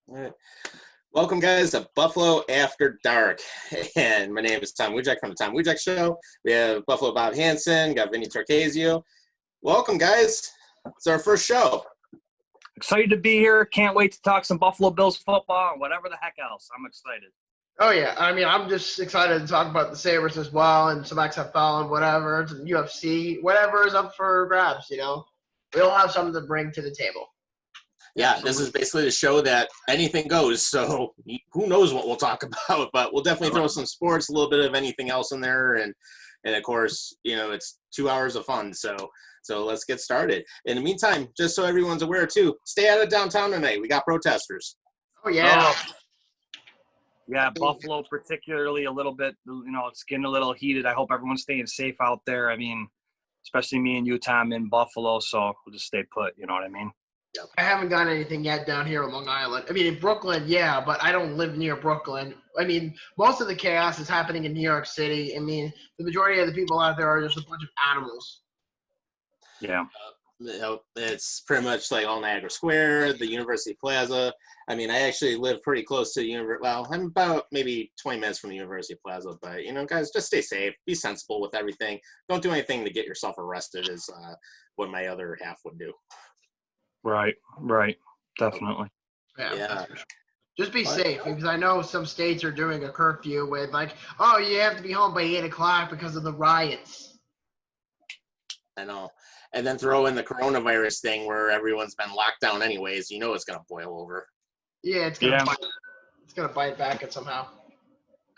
All right. Welcome, guys, to Buffalo After Dark. And my name is Tom Wujek from the Tom Wujek Show. We have Buffalo Bob Hansen, got Vinny Torcasio. Welcome, guys. It's our first show. Excited to be here. Can't wait to talk some Buffalo Bills football and whatever the heck else. I'm excited. Oh, yeah. I mean, I'm just excited to talk about the Sabres as well and some XFL and whatever, some UFC, whatever is up for grabs, you know. We all have something to bring to the table. Yeah, this is basically a show that anything goes, so who knows what we'll talk about, but we'll definitely throw some sports, a little bit of anything else in there, and of course, you know, it's 2 hours of fun, so let's get started. In the meantime, just so everyone's aware, too, stay out of downtown tonight. We got protesters. Oh, yeah. Yeah, Buffalo particularly a little bit, you know, it's getting a little heated. I hope everyone's staying safe out there. I mean, especially me and you, Tom, in Buffalo, so we'll just stay put, you know what I mean? Yep. I haven't gotten anything yet down here in Long Island. I mean, in Brooklyn, yeah, but I don't live near Brooklyn. I mean, most of the chaos is happening in New York City. I mean, the majority of the people out there are just a bunch of animals. Yeah. It's pretty much like all Niagara Square, the University Plaza. I mean, I actually live pretty close to the university. Well, I'm about maybe 20 minutes from the University Plaza, but, you know, guys, just stay safe. Be sensible with everything. Don't do anything to get yourself arrested is what my other half would do. Right, definitely. Yeah. Just be safe, because I know some states are doing a curfew with, like, oh, you have to be home by 8 o'clock because of the riots. I know. And then throw in the coronavirus thing where everyone's been locked down anyways. You know it's going to boil over. Yeah, it's going to bite back at somehow.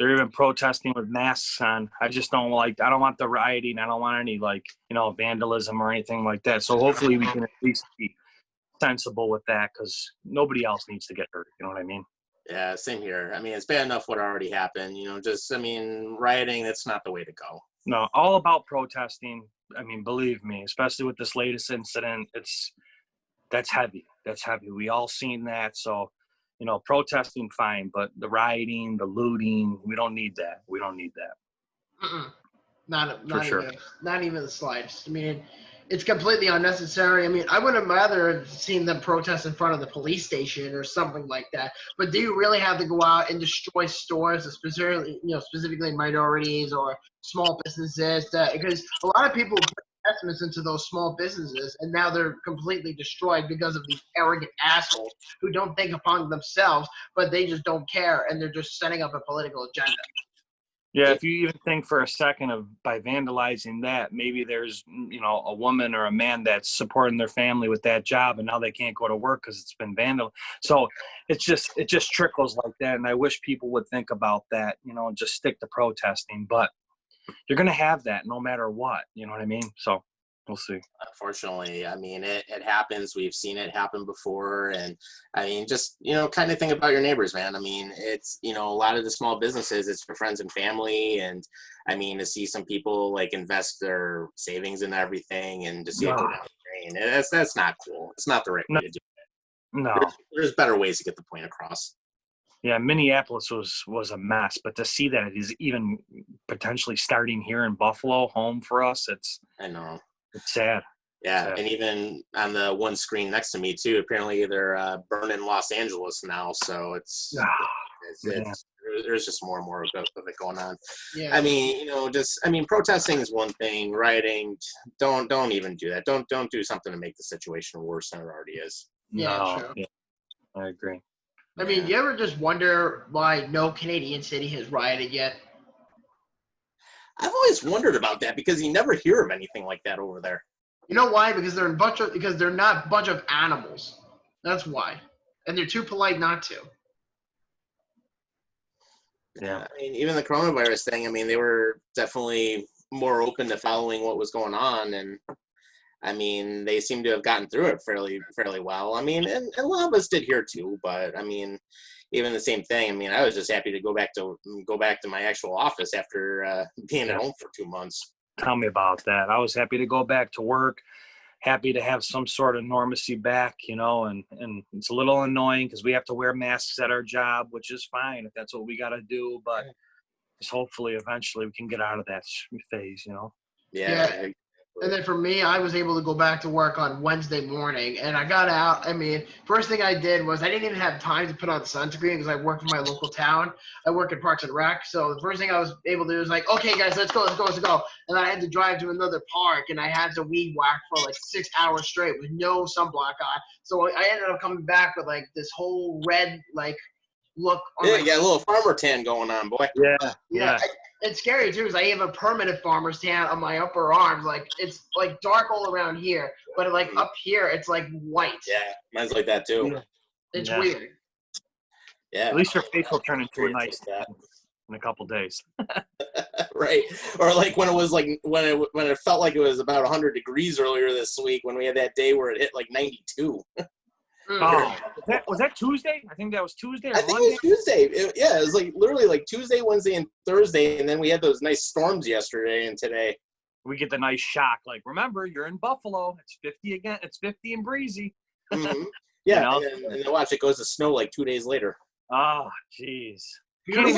They're even protesting with masks on. I don't want the rioting. I don't want any, like, you know, vandalism or anything like that. So hopefully we can at least be sensible with that, because nobody else needs to get hurt. You know what I mean? Yeah, same here. I mean, it's bad enough what already happened. You know, rioting, that's not the way to go. No, all about protesting. I mean, believe me, especially with this latest incident, that's heavy. That's heavy. We all seen that. So, you know, protesting, fine, but the rioting, the looting, we don't need that. We don't need that. Not even the slightest. I mean, it's completely unnecessary. I mean, I would have rather seen them protest in front of the police station or something like that. But do you really have to go out and destroy stores, specifically minorities or small businesses? Because a lot of people put investments into those small businesses, and now they're completely destroyed because of these arrogant assholes who don't think upon themselves, but they just don't care, and they're just setting up a political agenda. Yeah, if you even think for a second of by vandalizing that, maybe there's, you know, a woman or a man that's supporting their family with that job, and now they can't go to work because it's been vandalized. So it just trickles like that, and I wish people would think about that, you know, and just stick to protesting. But you're going to have that no matter what, you know what I mean? So we'll see. Unfortunately, I mean, it happens. We've seen it happen before. And, I mean, just, you know, kind of think about your neighbors, man. I mean, it's, you know, a lot of the small businesses, it's for friends and family. And, I mean, to see some people, like, invest their savings in everything and to see it go down the drain, that's not cool. It's not the right way to do it. No. There's better ways to get the point across. Yeah, Minneapolis was a mess, but to see that it is even potentially starting here in Buffalo, home for us, I know. It's sad. Yeah, sad. And even on the one screen next to me, too, apparently they're burning Los Angeles now, so there's just more and more of it going on. Yeah. I mean, you know, protesting is one thing, rioting, don't even do that. Don't do something to make the situation worse than it already is. Yeah, sure. Yeah, I agree. I mean, you ever just wonder why no Canadian city has rioted yet? I've always wondered about that because you never hear of anything like that over there. You know why? Because they're not a bunch of animals. That's why. And they're too polite not to. Yeah. I mean, even the coronavirus thing, I mean, they were definitely more open to following what was going on. And, I mean, they seem to have gotten through it fairly well. I mean, and a lot of us did here too, but, I mean, even the same thing. I mean, I was just happy to go back to my actual office after being at home for 2 months. Tell me about that. I was happy to go back to work, happy to have some sort of normalcy back, you know, and it's a little annoying because we have to wear masks at our job, which is fine if that's what we got to do. But just hopefully eventually we can get out of that phase, you know. Yeah. And then for me, I was able to go back to work on Wednesday morning, and I got out. I mean, first thing I did was I didn't even have time to put on sunscreen because I work for my local town. I work in Parks and Rec, so the first thing I was able to do was like, okay, guys, let's go. And I had to drive to another park, and I had to weed whack for like 6 hours straight with no sunblock on. So I ended up coming back with like this whole red like look on Yeah, you got a little farmer tan going on, boy. Yeah. It's scary too because I have a permanent farmer's tan on my upper arms. Like it's like dark all around here, but like up here it's like white. Yeah, mine's like that too. It's weird. Yeah. At least your face will turn into a nice tan in a couple days. Right. Or like when it was like when it felt like it was about 100 degrees earlier this week when we had that day where it hit like 92. Oh, was that Tuesday? I think that was Tuesday or I think Monday? it was Tuesday. It was like literally like Tuesday, Wednesday, and Thursday, and then we had those nice storms yesterday and today. We get the nice shock. Like, remember, you're in Buffalo. It's 50 again. It's 50 and breezy. Mm-hmm. Yeah, You know? and then watch, it goes to snow like 2 days later. Oh, jeez. We can't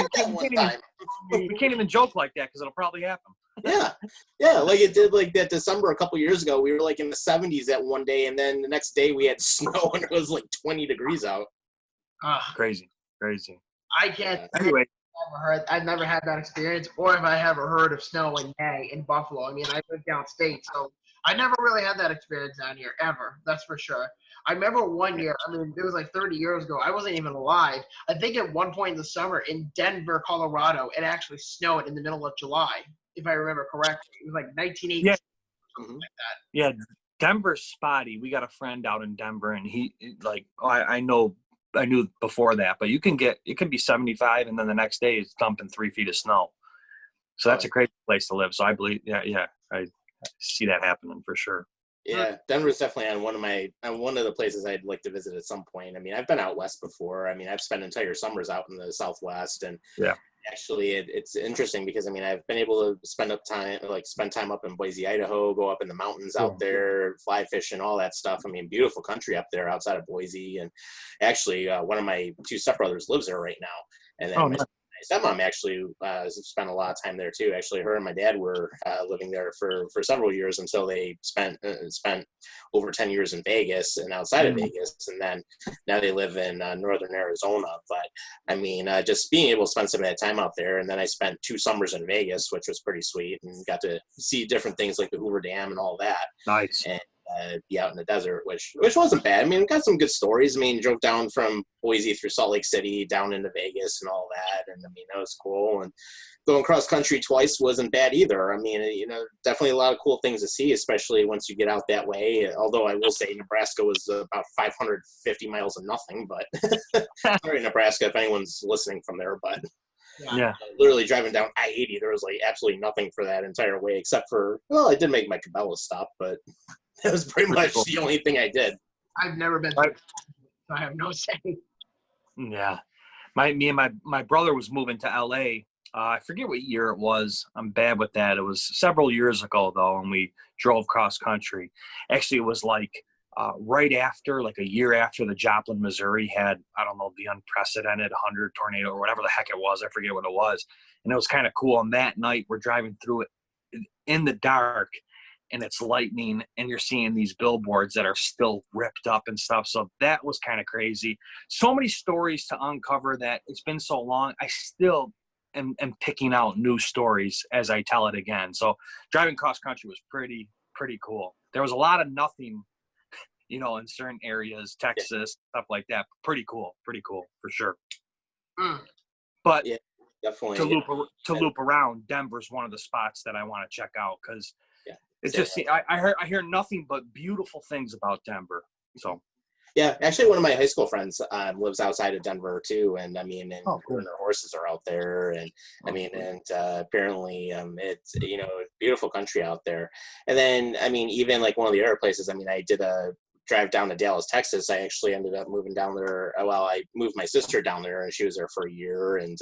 even joke like that because it'll probably happen. Yeah, like it did like that December a couple years ago. We were like in the 70s that one day, and then the next day we had snow and it was like 20 degrees out. Crazy. I can't. Anyway, I've never had that experience, or have I ever heard of snow in May in Buffalo. I mean, I live downstate, so I never really had that experience down here ever. That's for sure. I remember one year. I mean, it was like 30 years ago. I wasn't even alive. I think at one point in the summer in Denver, Colorado, it actually snowed in the middle of July, if I remember correctly. It was like 1980. Yeah. Something like that. Yeah, Denver's spotty. We got a friend out in Denver, and he like I knew before that, but it can be 75, and then the next day it's dumping 3 feet of snow. So that's a crazy place to live. So I believe, I see that happening for sure. Yeah, Denver's definitely on one of the places I'd like to visit at some point. I mean, I've been out west before. I mean, I've spent entire summers out in the Southwest, and actually it's interesting because I mean I've been able to spend time up in Boise, Idaho, go up in the mountains out there, fly fishing, all that stuff. I mean, beautiful country up there outside of Boise, and actually one of my 2 stepbrothers lives there right now, and then my stepmom actually spent a lot of time there too. Actually, her and my dad were living there for several years until they spent over 10 years in Vegas and outside of Vegas, and then now they live in northern Arizona. But I mean, just being able to spend some of that time out there, and then I spent 2 summers in Vegas, which was pretty sweet, and got to see different things like the Hoover Dam and all that. Nice. And be out in the desert, which wasn't bad. I mean, got some good stories. I mean, drove down from Boise through Salt Lake City down into Vegas and all that, and I mean that was cool. And going cross country twice wasn't bad either. I mean, definitely a lot of cool things to see, especially once you get out that way. Although I will say Nebraska was about 550 miles of nothing, but sorry, Nebraska, if anyone's listening from there, but. Yeah. Literally driving down I-80, there was like absolutely nothing for that entire way, except for, I did make my Cabela's stop, but that was pretty much the only thing I did. I've never been to so I have no say. Yeah. Me and my brother was moving to LA. I forget what year it was. I'm bad with that. It was several years ago though, and we drove cross country. Actually, it was like right after, like a year after the Joplin, Missouri had, I don't know, the unprecedented 100 tornado or whatever the heck it was. I forget what it was. And it was kind of cool. And that night we're driving through it in the dark, and it's lightning, and you're seeing these billboards that are still ripped up and stuff. So that was kind of crazy. So many stories to uncover that it's been so long. I still am picking out new stories as I tell it again. So driving cross country was pretty cool. There was a lot of nothing, in certain areas, Texas, stuff like that. Pretty cool for sure. But yeah, definitely to loop around, Denver's one of the spots that I want to check out because it's just I hear nothing but beautiful things about Denver. So yeah, actually, one of my high school friends lives outside of Denver too, and I mean, and cool. their horses are out there, and I mean, and apparently, it's beautiful country out there. And then, I mean, even like one of the other places, I mean, I did a drive down to Dallas, Texas. I actually ended up moving down there. I moved my sister down there, and she was there for a year. And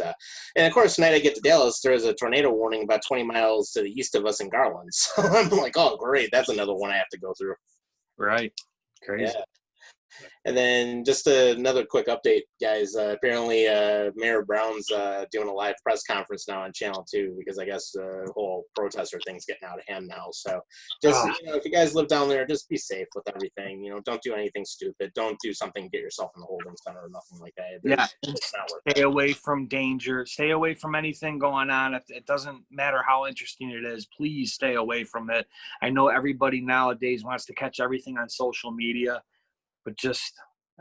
of course, the night I get to Dallas, there was a tornado warning about 20 miles to the east of us in Garland. So I'm like, oh, great, that's another one I have to go through. Right, crazy. Yeah. And then just another quick update, guys. Apparently, Mayor Brown's doing a live press conference now on Channel 2 because I guess the whole protester thing's getting out of hand now. So just, if you guys live down there, just be safe with everything. Don't do anything stupid. Don't do something to get yourself in the holding center or nothing like that. It's not worth Stay away from danger. Stay away from anything going on. If it doesn't matter how interesting it is, please stay away from it. I know everybody nowadays wants to catch everything on social media, but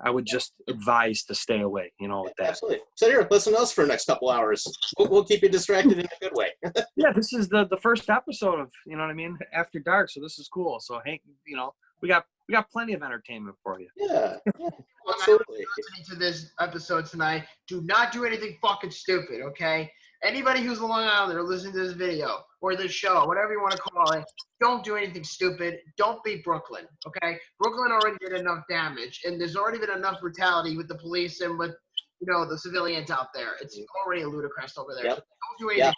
I would just advise to stay away, with that. Absolutely. So here, listen to us for the next couple hours. We'll keep you distracted in a good way. Yeah, this is the first episode of, After Dark, so this is cool. So, hey, we got plenty of entertainment for you. Yeah, absolutely. Listening to this episode tonight, do not do anything fucking stupid, okay? Anybody who's a Long Islander listening to this video or this show, whatever you want to call it, don't do anything stupid. Don't be Brooklyn, okay? Brooklyn already did enough damage, and there's already been enough brutality with the police and with, the civilians out there. It's already ludicrous over there. Yep. So don't do anything. Yeah.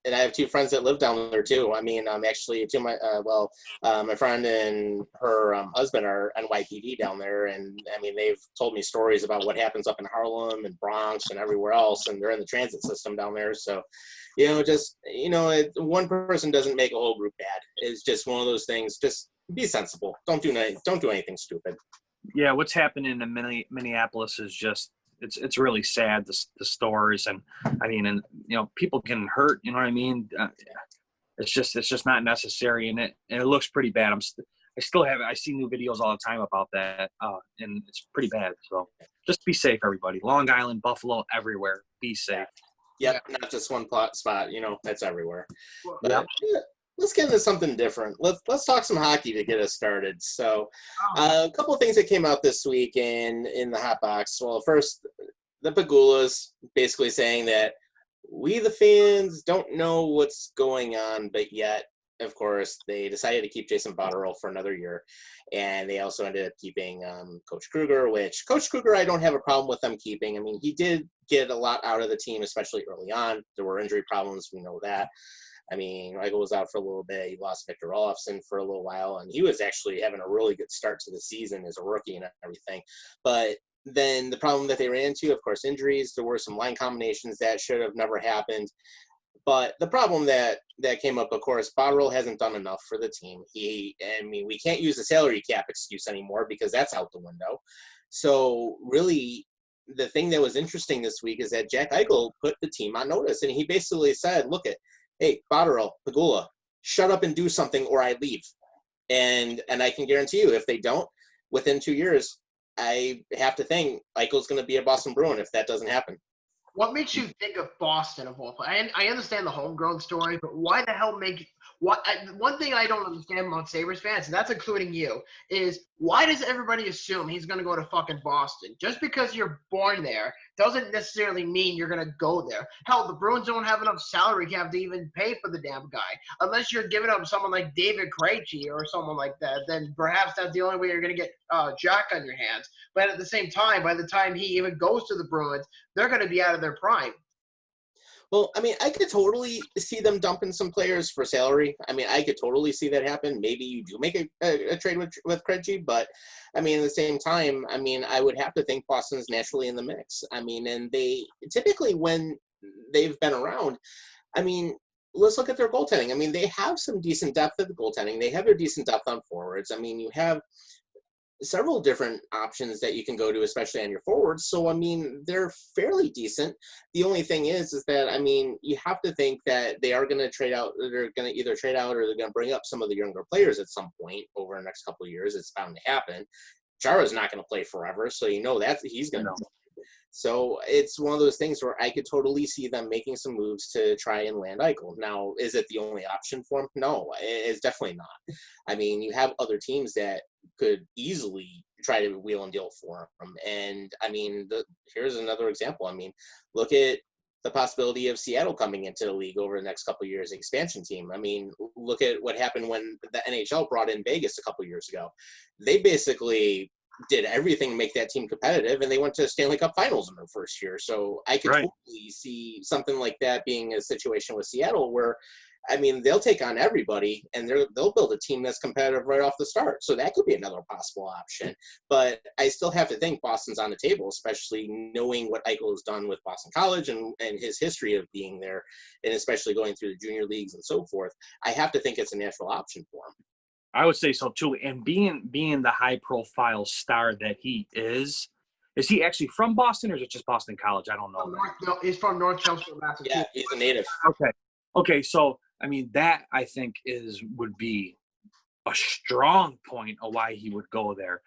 And I have two friends that live down there too. I mean, actually, my friend and her husband are NYPD down there, and I mean, they've told me stories about what happens up in Harlem and Bronx and everywhere else, and they're in the transit system down there. So, one person doesn't make a whole group bad. It's just one of those things. Just be sensible. Don't do anything stupid. Yeah, what's happening in Minneapolis is just. It's really sad, the stores, and I mean, and people getting hurt. You know what I mean? It's just not necessary, and it looks pretty bad. I see new videos all the time about that, and it's pretty bad. So just be safe, everybody. Long Island, Buffalo, everywhere. Be safe. Yep, not just one spot. That's everywhere. But, yep. Yeah. Let's get into something different. Let's talk some hockey to get us started. So, a couple of things that came out this week in the hot box. Well, first, the Pagulas basically saying that we, the fans, don't know what's going on, but yet, of course, they decided to keep Jason Botterill for another year, and they also ended up keeping Coach Kruger, which Coach Kruger I don't have a problem with them keeping. I mean, he did get a lot out of the team, especially early on. There were injury problems, we know that. I mean, Michael was out for a little bit. He lost Victor Olofsson for a little while, and he was actually having a really good start to the season as a rookie and everything. But then the problem that they ran into, of course, injuries. There were some line combinations that should have never happened. But the problem that came up, of course, Botterill hasn't done enough for the team. We can't use the salary cap excuse anymore because that's out the window. So really, the thing that was interesting this week is that Jack Eichel put the team on notice, and he basically said, hey, Botterill, Pagula, shut up and do something or I leave. And I can guarantee you, if they don't, within 2 years, I have to think Eichel's going to be a Boston Bruin if that doesn't happen. What makes you think of Boston of all places? I understand the homegrown story, but why the hell one thing I don't understand among Sabres fans, and that's including you, is why does everybody assume he's going to go to fucking Boston? Just because you're born there doesn't necessarily mean you're going to go there. Hell, the Bruins don't have enough salary cap to even pay for the damn guy. Unless you're giving up someone like David Krejci or someone like that, then perhaps that's the only way you're going to get Jack on your hands. But at the same time, by the time he even goes to the Bruins, they're going to be out of their prime. Well, I mean, I could totally see them dumping some players for salary. I mean, I could totally see that happen. Maybe you do make a trade with Krejci, but I mean, at the same time, I mean, I would have to think Boston's naturally in the mix. I mean, and they typically, when they've been around, I mean, let's look at their goaltending. I mean, they have some decent depth at the goaltending. They have their decent depth on forwards. I mean, you have several different options that you can go to, especially on your forwards. So, I mean, they're fairly decent. The only thing is that, I mean, you have to think that they are going to trade out. They're going to either trade out or they're going to bring up some of the younger players at some point over the next couple of years. It's bound to happen. Chara's not going to play forever, so that he's going to. So it's one of those things where I could totally see them making some moves to try and land Eichel. Now, is it the only option for him? No, it's definitely not. I mean, you have other teams that could easily try to wheel and deal for him. And, I mean, here's another example. I mean, look at the possibility of Seattle coming into the league over the next couple of years, expansion team. I mean, look at what happened when the NHL brought in Vegas a couple of years ago. They basically did everything to make that team competitive, and they went to Stanley Cup Finals in their first year. So I could totally see something like that being a situation with Seattle where, I mean, they'll take on everybody, and they'll build a team that's competitive right off the start. So that could be another possible option. But I still have to think Boston's on the table, especially knowing what Eichel has done with Boston College and his history of being there, and especially going through the junior leagues and so forth. I have to think it's a natural option for him. I would say so too. And being the high profile star that he is he actually from Boston or is it just Boston College? I don't know. No, he's from North Chelmsford, Massachusetts. Yeah, he's a native. Okay. So I mean, that I think would be a strong point of why he would go there.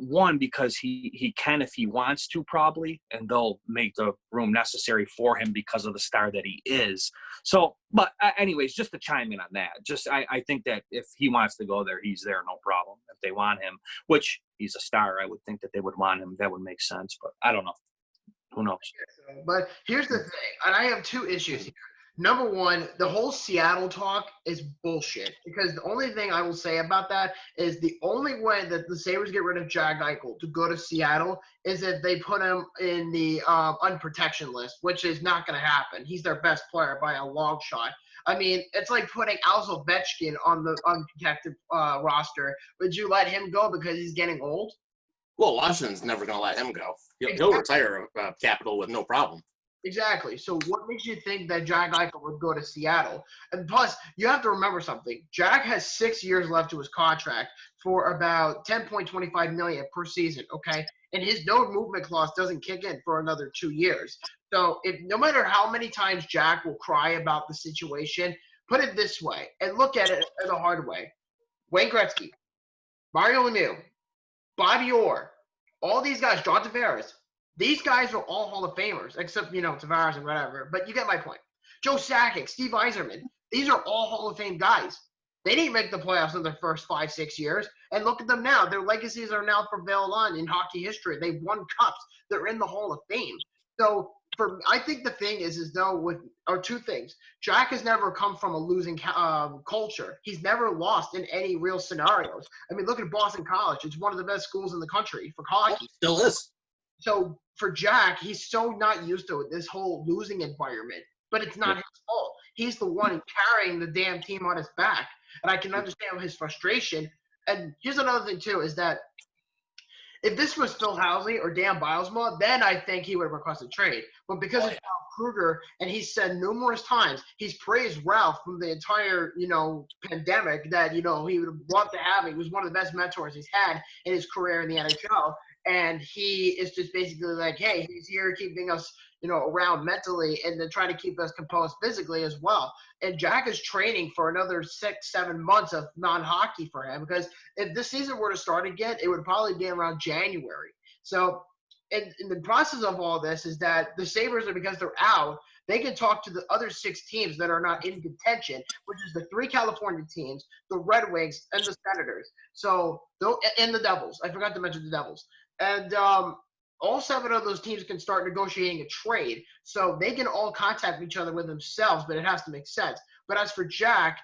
One, because he can if he wants to probably, and they'll make the room necessary for him because of the star that he is. So, but anyways, just to chime in on that, I think that if he wants to go there, he's there, no problem. If they want him, which he's a star, I would think that they would want him. That would make sense, but I don't know. Who knows? But here's the thing, and I have two issues here. Number one, the whole Seattle talk is bullshit because the only thing I will say about that is the only way that the Sabres get rid of Jack Eichel to go to Seattle is if they put him in the unprotection list, which is not going to happen. He's their best player by a long shot. I mean, it's like putting Alex Ovechkin on the unprotected roster. Would you let him go because he's getting old? Well, Washington's never going to let him go. He'll retire Capital with no problem. Exactly. So what makes you think that Jack Eichel would go to Seattle? And plus, you have to remember something. Jack has 6 years left to his contract for about $10.25 million per season, okay? And his no movement clause doesn't kick in for another 2 years. So no matter how many times Jack will cry about the situation, put it this way and look at it the hard way. Wayne Gretzky, Mario Lemieux, Bobby Orr, all these guys, John Tavares, these guys are all Hall of Famers, except, Tavares and whatever. But you get my point. Joe Sakic, Steve Yzerman, these are all Hall of Fame guys. They didn't make the playoffs in their first 5-6 years. And look at them now. Their legacies are now prevailed on in hockey history. They've won cups. They're in the Hall of Fame. So I think the thing is two things. Jack has never come from a losing culture. He's never lost in any real scenarios. I mean, look at Boston College. It's one of the best schools in the country for hockey. Still is. So for Jack, he's so not used to this whole losing environment. But it's not his fault. He's the one carrying the damn team on his back. And I can understand his frustration. And here's another thing, too, is that if this was Phil Housley or Dan Bilesma, then I think he would have requested trade. But because it's Ralph Kruger, and he's said numerous times, he's praised Ralph from the entire, pandemic that, he would want to have. He was one of the best mentors he's had in his career in the NHL. And he is just basically like, hey, he's here keeping us, around mentally and then trying to keep us composed physically as well. And Jack is training for another 6-7 months of non-hockey for him because if this season were to start again, it would probably be around January. So in the process of all this is that the Sabres are, because they're out, they can talk to the other 6 teams that are not in contention, which is the 3 California teams, the Red Wings, and the Senators. And the Devils. I forgot to mention the Devils. And all 7 of those teams can start negotiating a trade. So they can all contact each other with themselves, but it has to make sense. But as for Jack,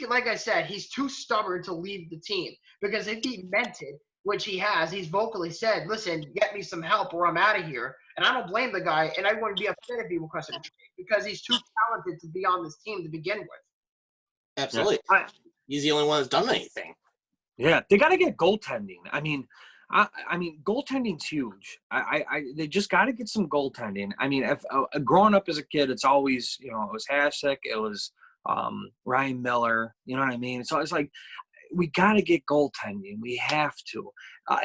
like I said, he's too stubborn to leave the team. Because if he meant it, which he has, he's vocally said, listen, get me some help or I'm out of here. And I don't blame the guy, and I wouldn't be upset if he requested a trade because he's too talented to be on this team to begin with. Absolutely. He's the only one that's done anything. Yeah, they got to get goaltending. I mean, goaltending's huge. They just got to get some goaltending. I mean, if growing up as a kid, it's always, it was Hasek, it was Ryan Miller. You know what I mean? So it's like we got to get goaltending. We have to.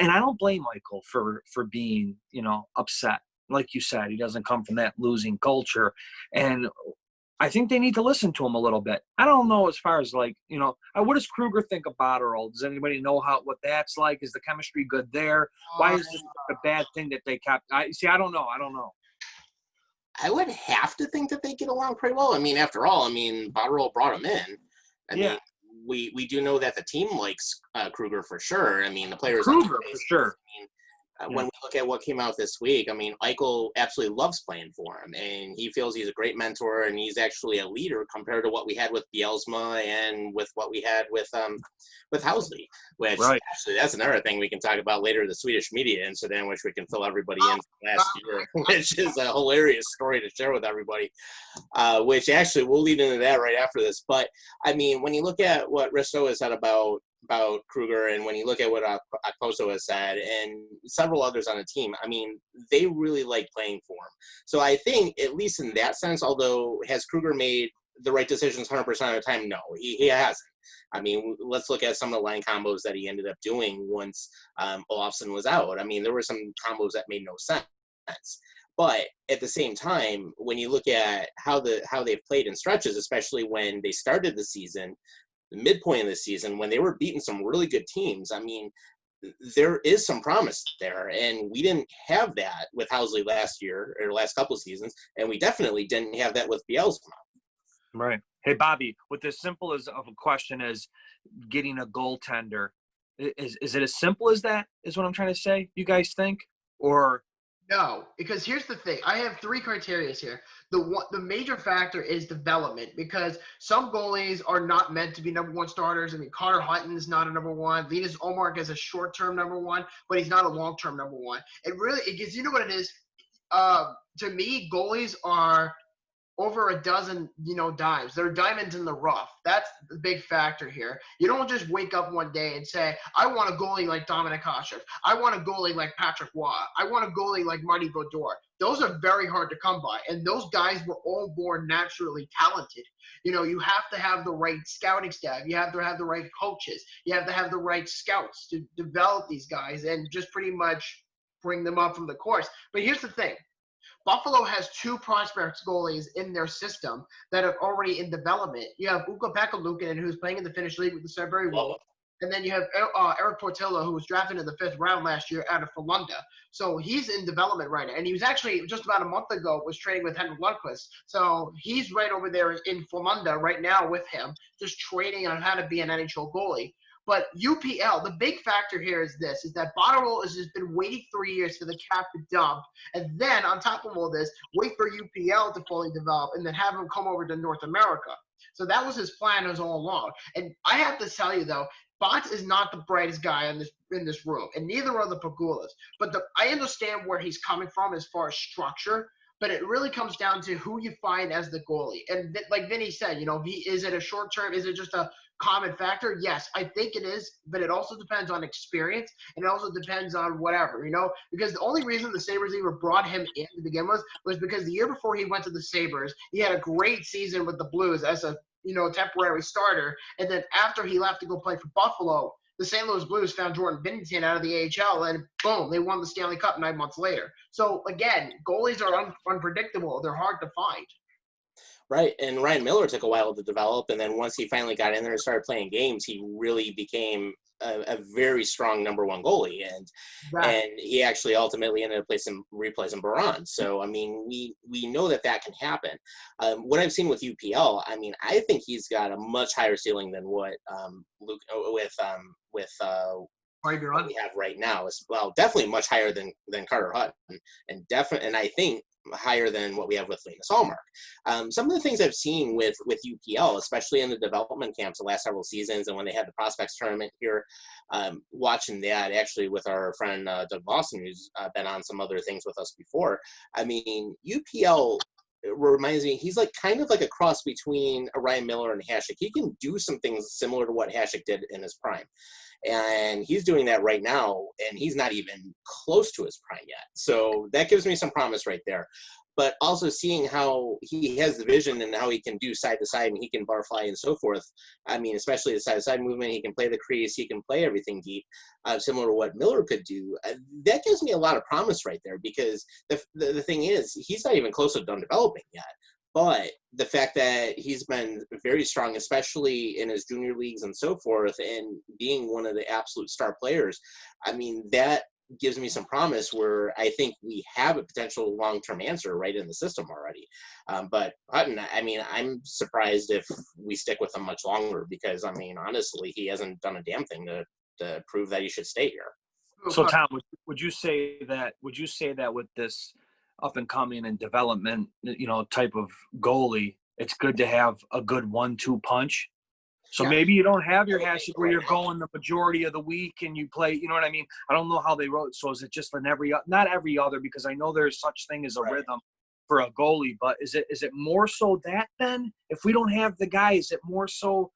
And I don't blame Michael for being, upset. Like you said, he doesn't come from that losing culture. And I think they need to listen to him a little bit. I don't know as far as what does Kruger think of Botterill? Does anybody know what that's like? Is the chemistry good there? Why is this a bad thing that they kept? I don't know. I would have to think that they get along pretty well. I mean, after all, Botterill brought him in. I mean, we do know that the team likes Kruger for sure. I mean, the players. Kruger for sure. when we look at what came out this week, I mean, Eichel absolutely loves playing for him, and he feels he's a great mentor, and he's actually a leader compared to what we had with Bielsa and with what we had with Housley, which actually that's another thing we can talk about later, the Swedish media incident, which we can fill everybody in from last year, which is a hilarious story to share with everybody, which actually we'll lead into that right after this. But, I mean, when you look at what Risto has said about Kruger, and when you look at what Okposo has said, and several others on the team, I mean, they really like playing for him. So I think, at least in that sense, although has Kruger made the right decisions 100% of the time? No, he hasn't. I mean, let's look at some of the line combos that he ended up doing once Olofsson was out. I mean, there were some combos that made no sense. But at the same time, when you look at how they've played in stretches, especially when they started the season, the midpoint of the season, when they were beating some really good teams, I mean, there is some promise there. And we didn't have that with Housley last year or the last couple of seasons. And we definitely didn't have that with Bielsa. Right. Hey, Bobby, with as simple as of a question as getting a goaltender, is it as simple as that, is what I'm trying to say, you guys think? Or no, because here's the thing. I have three criteria here. The major factor is development, because some goalies are not meant to be number one starters. I mean, Connor Hutton is not a number one. Linus Ullmark is a short-term number one, but he's not a long-term number one. It gives, you know what it is? To me, goalies are over a dozen, dimes. They're diamonds in the rough. That's the big factor here. You don't just wake up one day and say, I want a goalie like Dominik Hasek. I want a goalie like Patrick Waugh. I want a goalie like Marty Brodeur. Those are very hard to come by, and those guys were all born naturally talented. You have to have the right scouting staff. You have to have the right coaches. You have to have the right scouts to develop these guys and just pretty much bring them up from the course. But here's the thing. Buffalo has two prospects goalies in their system that are already in development. You have Ukko-Pekka Luukkonen, who's playing in the Finnish league with the Sudbury Wolves. And then you have Eric Portillo, who was drafted in the 5th round last year out of Finlanda. So he's in development right now. And he was actually, just about a month ago, was training with Henrik Lundqvist. So he's right over there in Finlanda right now with him, just training on how to be an NHL goalie. But UPL, the big factor here is this, is that Botterill has just been waiting 3 years for the cap to dump. And then, on top of all this, wait for UPL to fully develop and then have him come over to North America. So that was his plan all along. And I have to tell you, though, Bots is not the brightest guy in this room, and neither are the Pagulas. But I understand where he's coming from as far as structure, but it really comes down to who you find as the goalie. And like Vinny said, is it a short term? Is it just a common factor? Yes, I think it is, but it also depends on experience, and it also depends on whatever, because the only reason the Sabres even brought him in to begin with was because the year before he went to the Sabres, he had a great season with the Blues as a temporary starter, and then after he left to go play for Buffalo, the St. Louis Blues found Jordan Binnington out of the AHL, and boom, they won the Stanley Cup 9 months later. So again, goalies are unpredictable. They're hard to find. Right, and Ryan Miller took a while to develop, and then once he finally got in there and started playing games, he really became a very strong number one goalie, and he actually ultimately ended up replacing Baron. So I mean, we know that can happen. What I've seen with UPL, I mean, I think he's got a much higher ceiling than what Luke with what we have right now. As well, definitely much higher than Carter Hutton, and I think higher than what we have with Linus Ullmark. Some of the things I've seen with UPL, especially in the development camps the last several seasons, and when they had the prospects tournament here, watching that actually with our friend Doug Lawson, who's been on some other things with us before. I mean, UPL reminds me, he's like kind of like a cross between a Ryan Miller and Hasek. He can do some things similar to what Hasek did in his prime. And he's doing that right now, and he's not even close to his prime yet. So that gives me some promise right there. But also seeing how he has the vision and how he can do side to side and he can bar fly and so forth. I mean, especially the side to side movement, he can play the crease, he can play everything deep, similar to what Miller could do. That gives me a lot of promise right there, because the thing is, he's not even close to done developing yet. But the fact that he's been very strong, especially in his junior leagues and so forth, and being one of the absolute star players, I mean, that gives me some promise where I think we have a potential long-term answer right in the system already. But Hutton, I mean, I'm surprised if we stick with him much longer, because, I mean, honestly, he hasn't done a damn thing to prove that he should stay here. So Tom, would you say that with this up and coming and development, type of goalie, it's good to have a good 1-2 punch? So maybe you don't have your Hasek where you're going the majority of the week and you play, you know what I mean? I don't know how they wrote. So is it just not every other, because I know there's such thing as a rhythm for a goalie, but is it more so that then if we don't have the guy, is it more so?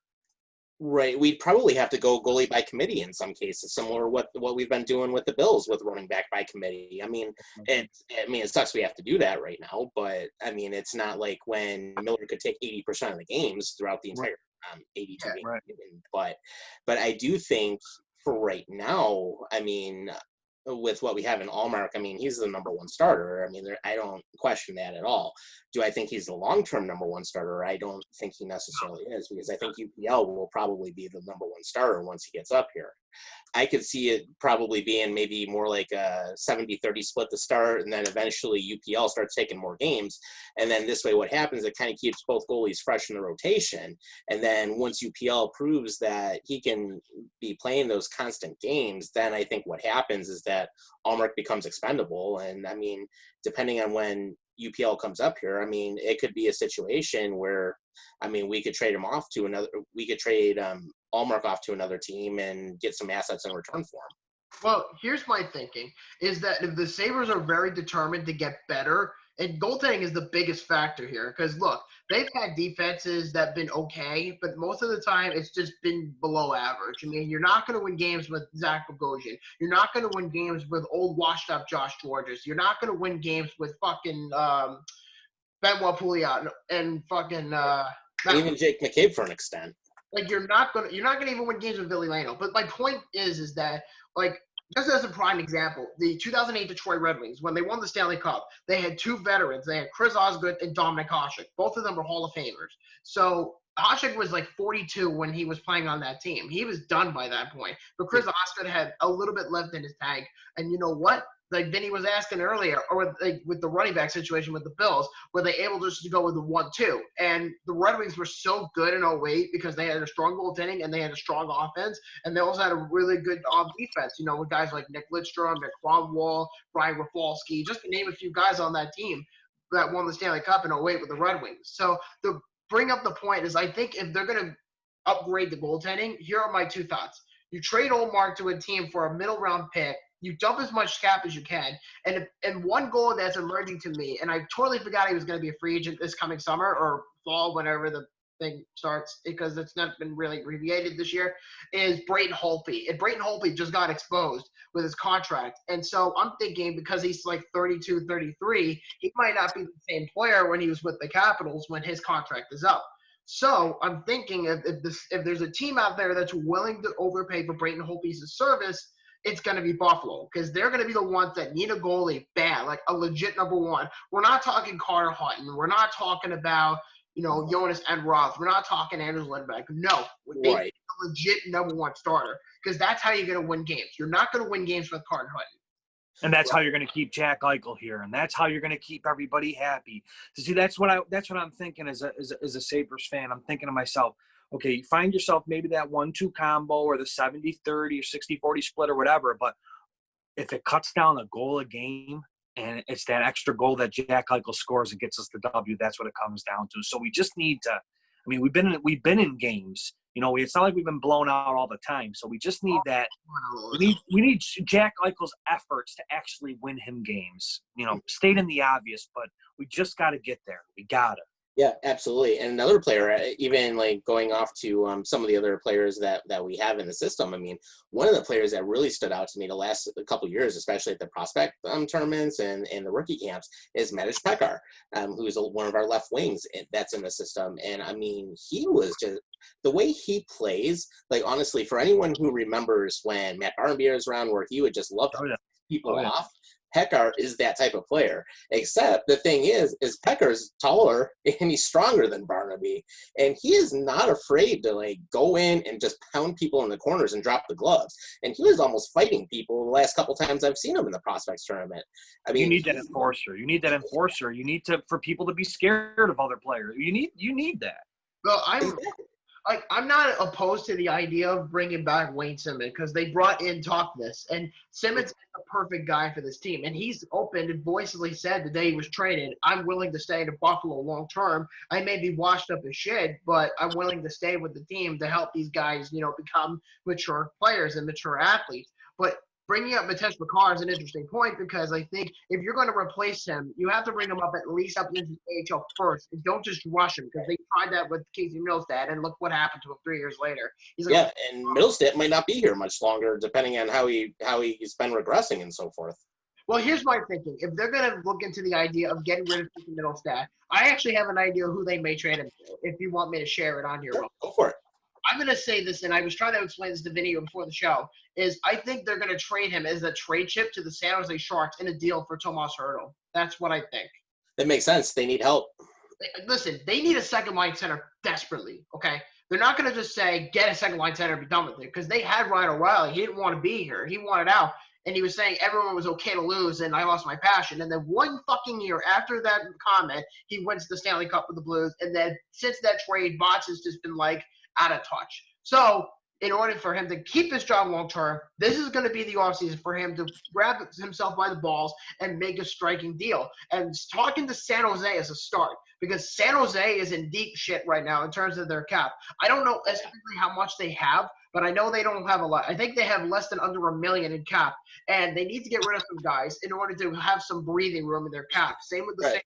Right. We'd probably have to go goalie by committee in some cases, similar to what we've been doing with the Bills with running back by committee. I mean, it sucks we have to do that right now, but I mean, it's not like when Miller could take 80% of the games throughout the entire 82 games. Right. But I do think for right now, I mean, with what we have in Allmark, I mean, he's the number one starter. I mean, I don't question that at all. Do I think he's the long-term number one starter? I don't think he necessarily is, because I think UPL will probably be the number one starter once he gets up here. I could see it probably being maybe more like a 70-30 split to start, and then eventually UPL starts taking more games. And then this way what happens, it kind of keeps both goalies fresh in the rotation. And then once UPL proves that he can be playing those constant games, then I think what happens is that Allmark becomes expendable. And I mean, depending on when UPL comes up here, I mean, it could be a situation where, I mean, we could trade him off to another, we could trade Allmark off to another team and get some assets in return for him. Well, here's my thinking, is that if the Sabres are very determined to get better, and goaltending is the biggest factor here, because look, they've had defenses that have been okay, but most of the time it's just been below average. I mean, you're not going to win games with Zach Bogosian. You're not going to win games with old washed-up Josh Georges. You're not going to win games with fucking Benoit Pouliot and fucking even Jake McCabe for an extent. Like, you're not gonna even win games with Billy Lano. But my point is that, like, just as a prime example, the 2008 Detroit Red Wings, when they won the Stanley Cup, they had two veterans. They had Chris Osgood and Dominic Hasek. Both of them were Hall of Famers. So Hasek was like 42 when he was playing on that team. He was done by that point. But Chris Osgood had a little bit left in his tank. And you know what? Like Vinny was asking earlier, or with the running back situation with the Bills, were they able just to go with the 1-2? And the Red Wings were so good in 08 because they had a strong goaltending and they had a strong offense, and they also had a really good defense, you know, with guys like Nick Lidstrom, Nick Cromwell, Brian Rafalski, just to name a few guys on that team that won the Stanley Cup in 08 with the Red Wings. So to bring up the point is, I think if they're going to upgrade the goaltending, here are my two thoughts. You trade Allmark to a team for a middle round pick. You dump as much cap as you can. And one goal that's emerging to me, and I totally forgot he was going to be a free agent this coming summer or fall, whenever the thing starts, because it's not been really abbreviated this year, is Brayden Holtby. And Brayden Holtby just got exposed with his contract. And so I'm thinking, because he's like 32, 33, he might not be the same player when he was with the Capitals when his contract is up. So I'm thinking if there's a team out there that's willing to overpay for Brayden Holtby's service, it's going to be Buffalo, because they're going to be the ones that need a goalie bad, like a legit number one. We're not talking Carter Hutton. We're not talking about, you know, Jonas Enroth. We're not talking Anders Lindberg. No, they need a legit number one starter, because that's how you're going to win games. You're not going to win games with Carter Hutton. And that's how you're going to keep Jack Eichel here, and that's how you're going to keep everybody happy. So see, that's what I'm thinking as a Sabres fan. I'm thinking to myself, okay, you find yourself maybe that 1-2 combo or the 70-30 or 60-40 split or whatever, but if it cuts down a goal a game and it's that extra goal that Jack Eichel scores and gets us the W, that's what it comes down to. So we just need to. I mean, we've been in games. You know, it's not like we've been blown out all the time. So we just need that. We need Jack Eichel's efforts to actually win him games. You know, stating the obvious, but we just got to get there. We got to. Yeah, absolutely. And another player, even like going off to some of the other players that we have in the system, I mean, one of the players that really stood out to me the last couple of years, especially at the prospect tournaments and the rookie camps, is Matej Pekar, who's one of our left wings that's in the system. And I mean, he was just, the way he plays, like honestly, for anyone who remembers when Matt Barnaby was around, where he would just love to people off, Pekar is that type of player. Except the thing is Pekar's taller and he's stronger than Barnaby, and he is not afraid to like go in and just pound people in the corners and drop the gloves. And he was almost fighting people the last couple times I've seen him in the prospects tournament. I mean, you need that enforcer. You need that enforcer. You need for people to be scared of other players. You need that. Well, like, I'm not opposed to the idea of bringing back Wayne Simmons because they brought in Toughness, and Simmons is the perfect guy for this team. And he's opened and voicedly said the day he was traded, I'm willing to stay in Buffalo long term. I may be washed up as shit, but I'm willing to stay with the team to help these guys, become mature players and mature athletes. But bringing up Mitesh Makar is an interesting point because I think if you're going to replace him, you have to bring him up at least up into the AHL first, and don't just rush him because they tried that with Casey Middlestad, and look what happened to him 3 years later. He's like, yeah, and Middlestat might not be here much longer, depending on how he's been regressing and so forth. Well, here's my thinking. If they're going to look into the idea of getting rid of Casey Middlestad, I actually have an idea who they may trade him to, if you want me to share it on here. Sure, go for it. I'm going to say this, and I was trying to explain this to Vinny before the show, is I think they're going to trade him as a trade chip to the San Jose Sharks in a deal for Tomas Hertl. That's what I think. That makes sense. They need help. Listen, they need a second-line center desperately, okay? They're not going to just say, get a second-line center and be done with it, because they had Ryan O'Reilly. He didn't want to be here. He wanted out, and he was saying everyone was okay to lose, and I lost my passion. And then one fucking year after that comment, he wins the Stanley Cup with the Blues, and then since that trade, Bots has just been, out of touch. So in order for him to keep his job long term, this is going to be the offseason for him to grab himself by the balls and make a striking deal. And talking to San Jose is a start because San Jose is in deep shit right now in terms of their cap. I don't know exactly how much they have, but I know they don't have a lot. I think they have less than under $1 million in cap, and they need to get rid of some guys in order to have some breathing room in their cap. Same with the Right.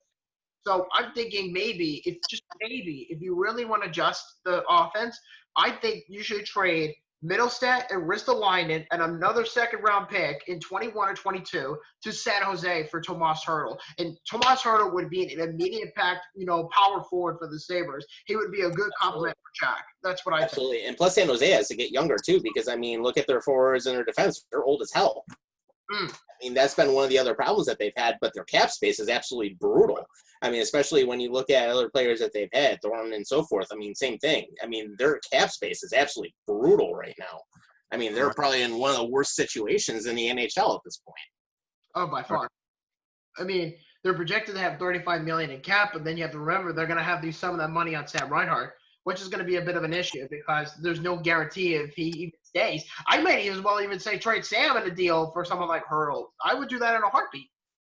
So I'm thinking maybe, if you really want to adjust the offense, I think you should trade Middlestat and Ristolainen and another second-round pick in 21 or 22 to San Jose for Tomas Hertl. And Tomas Hertl would be an immediate impact, power forward for the Sabres. He would be a good complement for Jack. That's what I think. Absolutely. And plus San Jose has to get younger, too, because, look at their forwards and their defense. They're old as hell. That's been one of the other problems that they've had, but their cap space is absolutely brutal. Especially when you look at other players that they've had, Thornton and so forth. Same thing. Their cap space is absolutely brutal right now. They're probably in one of the worst situations in the NHL at this point. Oh, by far. They're projected to have $35 million in cap, but then you have to remember they're going to have to use some of that money on Sam Reinhart, which is going to be a bit of an issue because there's no guarantee if he even stays. I might as well even say trade Sam in a deal for someone like Hertl. I would do that in a heartbeat.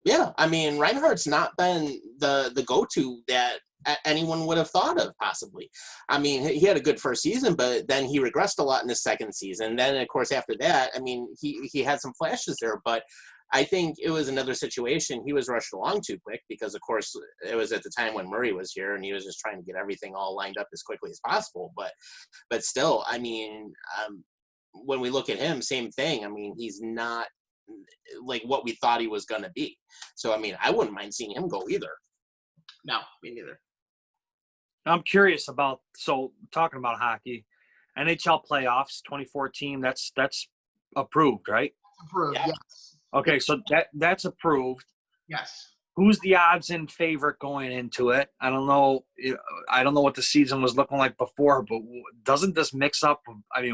Yeah, Reinhardt's not been the go-to that anyone would have thought of, possibly. He had a good first season, but then he regressed a lot in his second season. Then, of course, after that, he had some flashes there, but I think it was another situation. He was rushed along too quick because, of course, it was at the time when Murray was here, and he was just trying to get everything all lined up as quickly as possible. But still, when we look at him, same thing. He's not like what we thought he was going to be. So, I wouldn't mind seeing him go either. No, me neither. I'm curious talking about hockey, NHL playoffs 2014, that's approved, right? Approved, yeah. Yes. Okay, so that's approved. Yes. Who's the odds in favor going into it? I don't know what the season was looking like before, but doesn't this mix up?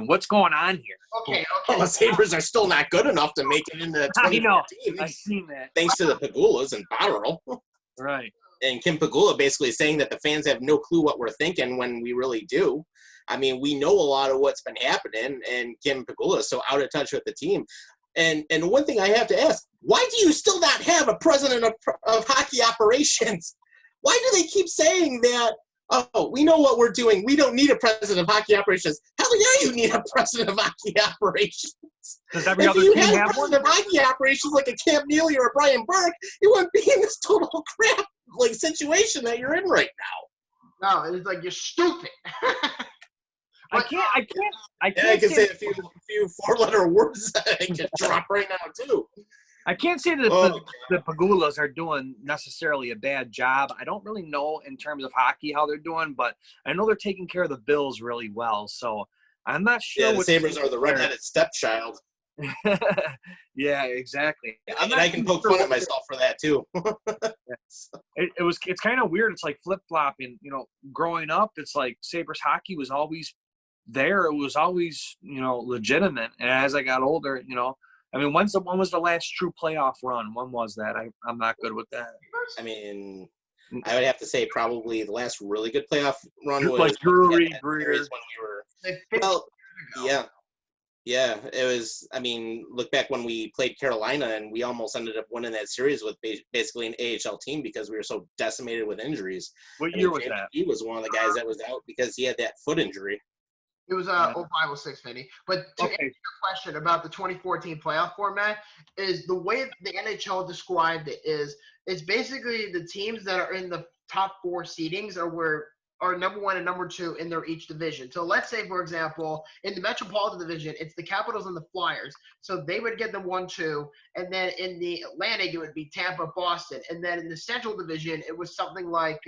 What's going on here? Okay. Well, the Sabres are still not good enough to make it into 2014. I know. I've seen that. Thanks to the Pagulas and Botterill. Right. And Kim Pegula basically saying that the fans have no clue what we're thinking when we really do. We know a lot of what's been happening, and Kim Pegula is so out of touch with the team. And one thing I have to ask, why do you still not have a president of hockey operations? Why do they keep saying that, oh, we know what we're doing. We don't need a president of hockey operations. Hell yeah, you need a president of hockey operations. Does every if other you team had a have president of hockey operations like a Cam Neely or a Brian Burke, you wouldn't be in this total crap situation that you're in right now. No, it's like you're stupid. I can't I can say a few four-letter words that I can drop right now too. I can't say that the Pagulas are doing necessarily a bad job. I don't really know in terms of hockey how they're doing, but I know they're taking care of the Bills really well. So I'm not sure. Yeah, the Sabres are the redheaded stepchild. Yeah, exactly. I can poke fun at myself for that too. It's kind of weird. It's like flip-flopping. Growing up, it's like Sabres hockey was always there. It was always, legitimate. And as I got older, when was the last true playoff run? When was that? I'm not good with that. I would have to say probably the last really good playoff run was like Drury, when we were. Well, yeah, it was. I mean, look back when we played Carolina and we almost ended up winning that series with basically an AHL team because we were so decimated with injuries. What year was that? He was one of the guys that was out because he had that foot injury. It was 05-06, Vinny. But to answer your question about the 2014 playoff format, is the way the NHL described it is it's basically the teams that are in the top 4 seedings are number 1 and number 2 in their each division. So let's say, for example, in the Metropolitan Division, it's the Capitals and the Flyers. So they would get the 1-2. And then in the Atlantic, it would be Tampa, Boston. And then in the Central Division, it was something like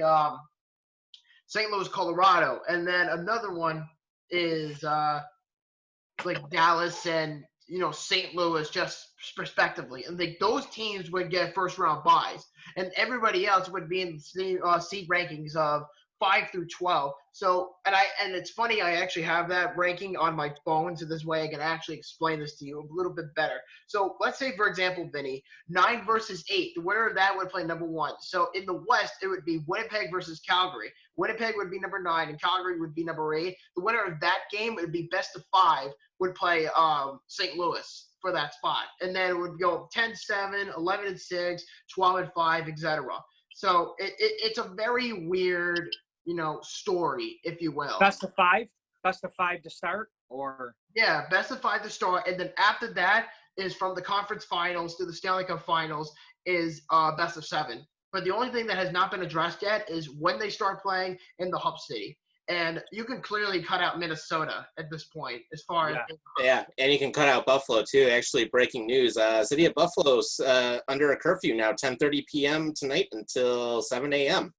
St. Louis, Colorado. And then another one is like Dallas and St. Louis, just respectively, and those teams would get first round buys, and everybody else would be in the seed rankings of 5 through 12. So, and it's funny, I actually have that ranking on my phone, so this way I can actually explain this to you a little bit better. So let's say, for example, Vinny, 9 versus 8, the winner of that would play number 1. So in the West, it would be Winnipeg versus Calgary. Winnipeg would be number 9, and Calgary would be number 8. The winner of that game would be best of 5, would play St. Louis for that spot. And then it would go 10-7, 11-6, 12-5, etc. So it's a very weird story, if you will. Best of 5? Best of 5 to start? Or yeah, best of 5 to start, and then after that is from the conference finals to the Stanley Cup finals is best of 7. But the only thing that has not been addressed yet is when they start playing in the hub city. And you can clearly cut out Minnesota at this point as far as yeah, and you can cut out Buffalo too. Actually, breaking news: City of Buffalo's under a curfew now, 10:30 p.m. tonight until 7 a.m.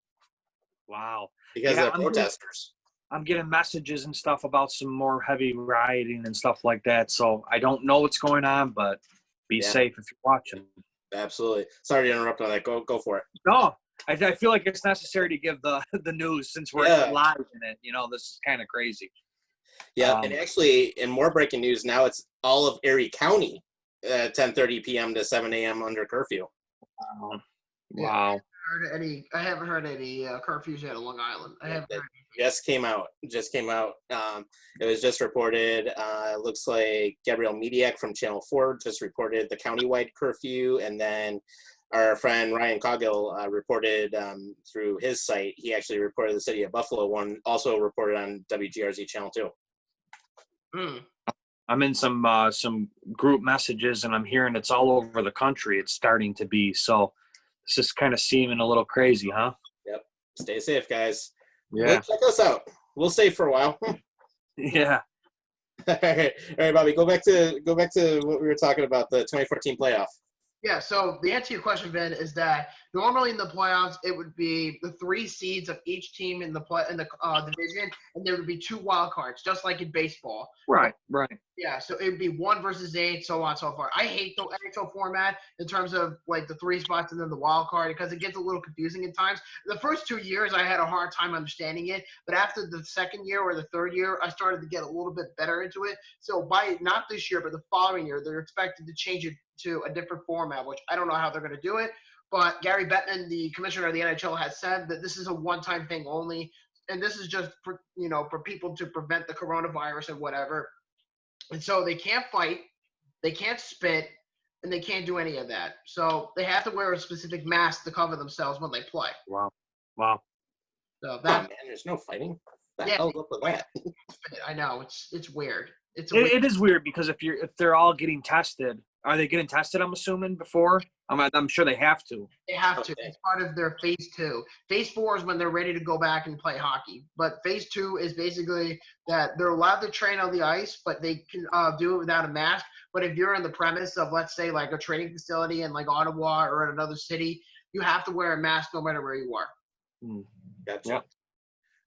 Wow. Because of the protesters. I'm getting messages and stuff about some more heavy rioting and stuff like that. So I don't know what's going on, but be safe if you're watching. Absolutely. Sorry to interrupt on that. Go for it. No, I feel like it's necessary to give the news since we're live in it. This is kind of crazy. Yeah, and actually, in more breaking news, now it's all of Erie County, 10:30 p.m. to 7 a.m. under curfew. Wow. I haven't heard any curfews yet on Long Island. I haven't heard anything. Just came out. It was just reported. It looks like Gabrielle Mediak from Channel 4 just reported the countywide curfew, and then our friend Ryan Coggill reported through his site. He actually reported the City of Buffalo one, also reported on WGRZ Channel 2. I'm in some group messages, and I'm hearing it's all over the country. It's starting to be so. It's just kind of seeming a little crazy, huh? Yep. Stay safe, guys. Yeah. Check us out. We'll stay for a while. Yeah. All right, Bobby. Go back to what we were talking about, the 2014 playoff. Yeah, so the answer to your question, Ben, is that normally in the playoffs it would be the 3 seeds of each team in the division, and there would be 2 wild cards, just like in baseball. Right. Yeah, so it would be 1 versus 8, so on and so forth. I hate the NHL format in terms of like the 3 spots and then the wild card because it gets a little confusing at times. The first 2 years I had a hard time understanding it, but after the second year or the third year, I started to get a little bit better into it. So by not this year, but the following year, they're expected to change it to a different format, which I don't know how they're going to do it. But Gary Bettman, the commissioner of the NHL, has said that this is a one-time thing only, and this is just for people to prevent the coronavirus and whatever. And so they can't fight, they can't spit, and they can't do any of that. So they have to wear a specific mask to cover themselves when they play. Wow. So man, there's no fighting. What the hell's up with that? I know it's weird. It is weird because if they're all getting tested, are they getting tested? I'm assuming before. I'm sure they have to. They have to. It's part of their phase 2. Phase 4 is when they're ready to go back and play hockey. But phase 2 is basically that they're allowed to train on the ice, but they can do it without a mask. But if you're in the premise of, let's say, like a training facility in like Ottawa or in another city, you have to wear a mask no matter where you are. Gotcha. Yep.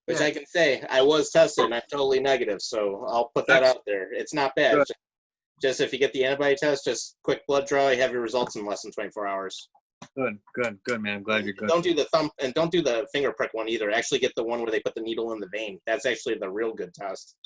Which I can say, I was tested and I'm totally negative, so I'll put that out there. It's not bad. Good. Just if you get the antibody test, just quick blood draw, you have your results in less than 24 hours. Good, man. I'm glad you're good. Don't do the thumb and don't do the finger prick one either. Actually get the one where they put the needle in the vein. That's actually the real good test.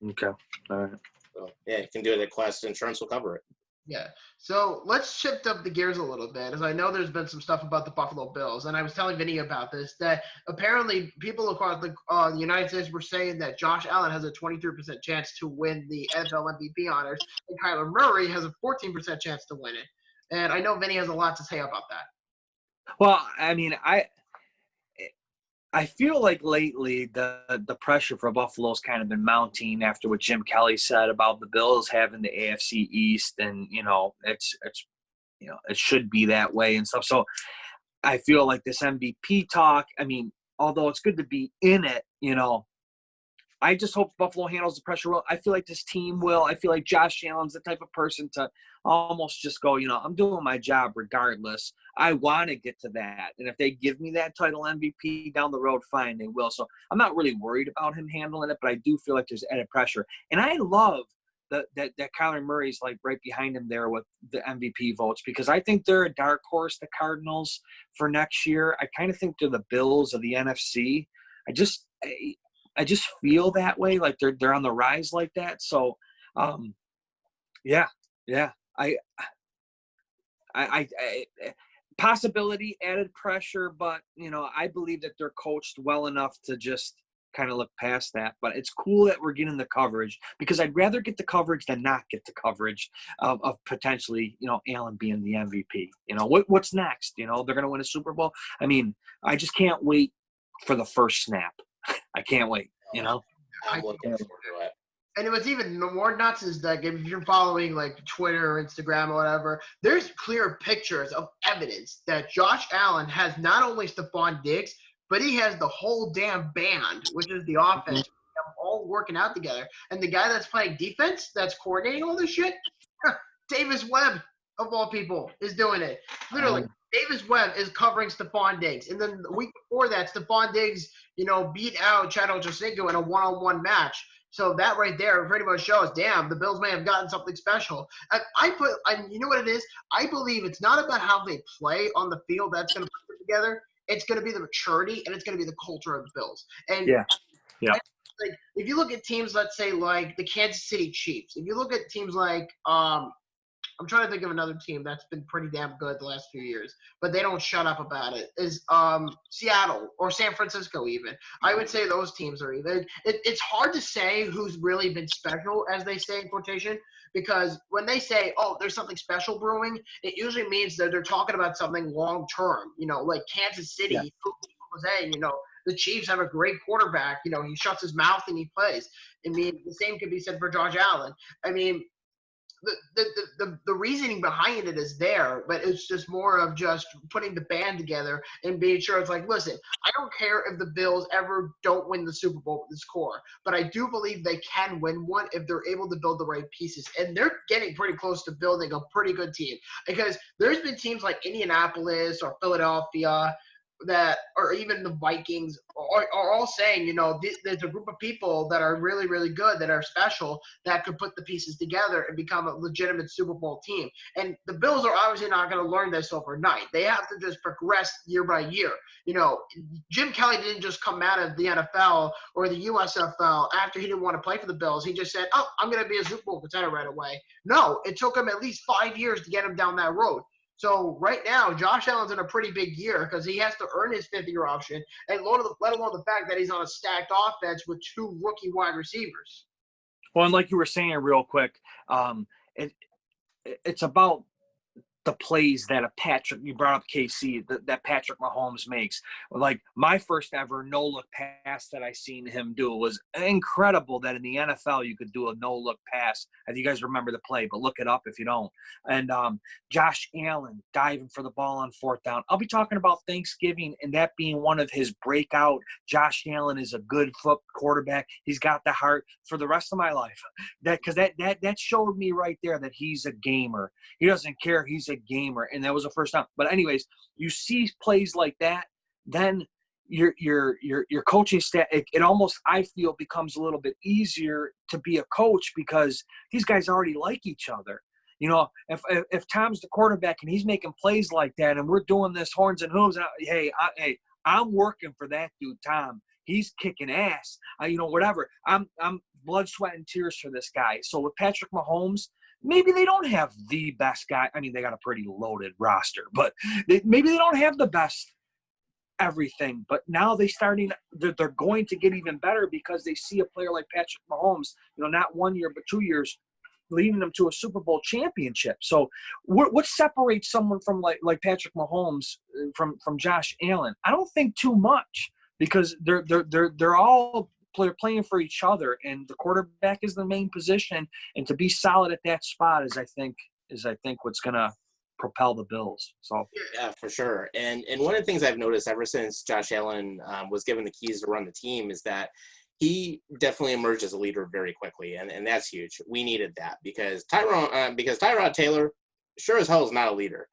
Okay. All right. So, yeah, you can do it at Class. Insurance will cover it. Yeah. So let's shift up the gears a little bit, as I know there's been some stuff about the Buffalo Bills, and I was telling Vinny about this, that apparently people across the United States were saying that Josh Allen has a 23% chance to win the NFL MVP honors, and Kyler Murray has a 14% chance to win it. And I know Vinny has a lot to say about that. Well, I mean, I feel like lately the pressure for Buffalo's kind of been mounting after what Jim Kelly said about the Bills having the AFC East, and it's it should be that way and stuff. So I feel like this MVP talk. I mean, although it's good to be in it, I just hope Buffalo handles the pressure well. I feel like this team will. I feel like Josh Allen's the type of person to almost just go, I'm doing my job regardless. I want to get to that. And if they give me that title MVP down the road, fine, they will. So I'm not really worried about him handling it, but I do feel like there's added pressure. And I love that Kyler Murray's like right behind him there with the MVP votes, because I think they're a dark horse, the Cardinals, for next year. I kind of think they're the Bills of the NFC. I just feel that way, like they're on the rise like that. So, yeah. I possibility, added pressure, but I believe that they're coached well enough to just kind of look past that. But it's cool that we're getting the coverage, because I'd rather get the coverage than not get the coverage of potentially Allen being the MVP. What's next? They're going to win a Super Bowl. I mean, I just can't wait for the first snap. I can't wait. I'm looking forward to it. And what's even more nuts is that if you're following like Twitter or Instagram or whatever, there's clear pictures of evidence that Josh Allen has not only Stephon Diggs, but he has the whole damn band, which is the offense, all working out together. And the guy that's playing defense, that's coordinating all this shit, Davis Webb, of all people, is doing it. Literally, Davis Webb is covering Stephon Diggs. And then the week before that, Stephon Diggs, beat out Chad Ochocinco in a one-on-one match. So that right there pretty much shows, damn, the Bills may have gotten something special. And you know what it is? I believe it's not about how they play on the field that's going to put it together. It's going to be the maturity, and it's going to be the culture of the Bills. And yeah. Like, if you look at teams, let's say like the Kansas City Chiefs, if you look at teams like I'm trying to think of another team that's been pretty damn good the last few years, but they don't shut up about it, is Seattle or San Francisco even. I would say those teams are even. It's hard to say who's really been special, as they say in quotation, because when they say, oh, there's something special brewing, it usually means that they're talking about something long term, like Kansas City, Jose, the Chiefs have a great quarterback. He shuts his mouth and he plays. I mean, the same could be said for Josh Allen. I mean, the reasoning behind it is there, but it's just more of just putting the band together and being sure it's like, listen, I don't care if the Bills ever don't win the Super Bowl with this core, but I do believe they can win one if they're able to build the right pieces. And they're getting pretty close to building a pretty good team, because there's been teams like Indianapolis or Philadelphia that, or even the Vikings, are all saying, there's a group of people that are really, really good, that are special, that could put the pieces together and become a legitimate Super Bowl team. And the Bills are obviously not going to learn this overnight. They have to just progress year by year. Jim Kelly didn't just come out of the NFL or the USFL after he didn't want to play for the Bills. He just said, oh, I'm going to be a Super Bowl contender right away. No, it took him at least 5 years to get him down that road. So right now, Josh Allen's in a pretty big year, because he has to earn his fifth-year option, and let alone the fact that he's on a stacked offense with 2 rookie wide receivers. Well, and like you were saying real quick, it's about the plays that you brought up KC, that Patrick Mahomes makes. Like, my first ever no-look pass that I seen him do was incredible, that in the NFL you could do a no-look pass. I think you guys remember the play, but look it up if you don't. And Josh Allen diving for the ball on 4th down. I'll be talking about Thanksgiving and that being one of his breakout. Josh Allen is a good foot quarterback. He's got the heart for the rest of my life. Because that showed me right there that he's a gamer. He doesn't care. He's a gamer, and that was the first time. But anyways, you see plays like that, then your coaching staff, it almost, I feel, becomes a little bit easier to be a coach, because these guys already like each other. If Tom's the quarterback and he's making plays like that, and we're doing this horns and hooves, I'm working for that dude, Tom. He's kicking ass. Whatever. I'm blood, sweat, and tears for this guy. So with Patrick Mahomes, maybe they don't have the best guy. I mean, they got a pretty loaded roster, but maybe they don't have the best everything. But now they're going to get even better because they see a player like Patrick Mahomes, not 1 year, but 2 years, leading them to a Super Bowl championship. So what separates someone from like Patrick Mahomes from Josh Allen? I don't think too much, because they're all playing for each other, and the quarterback is the main position, and to be solid at that spot is I think what's gonna propel the Bills. So yeah, for sure. And one of the things I've noticed ever since Josh Allen was given the keys to run the team is that he definitely emerged as a leader very quickly, and that's huge. We needed that because Tyrod Taylor sure as hell is not a leader.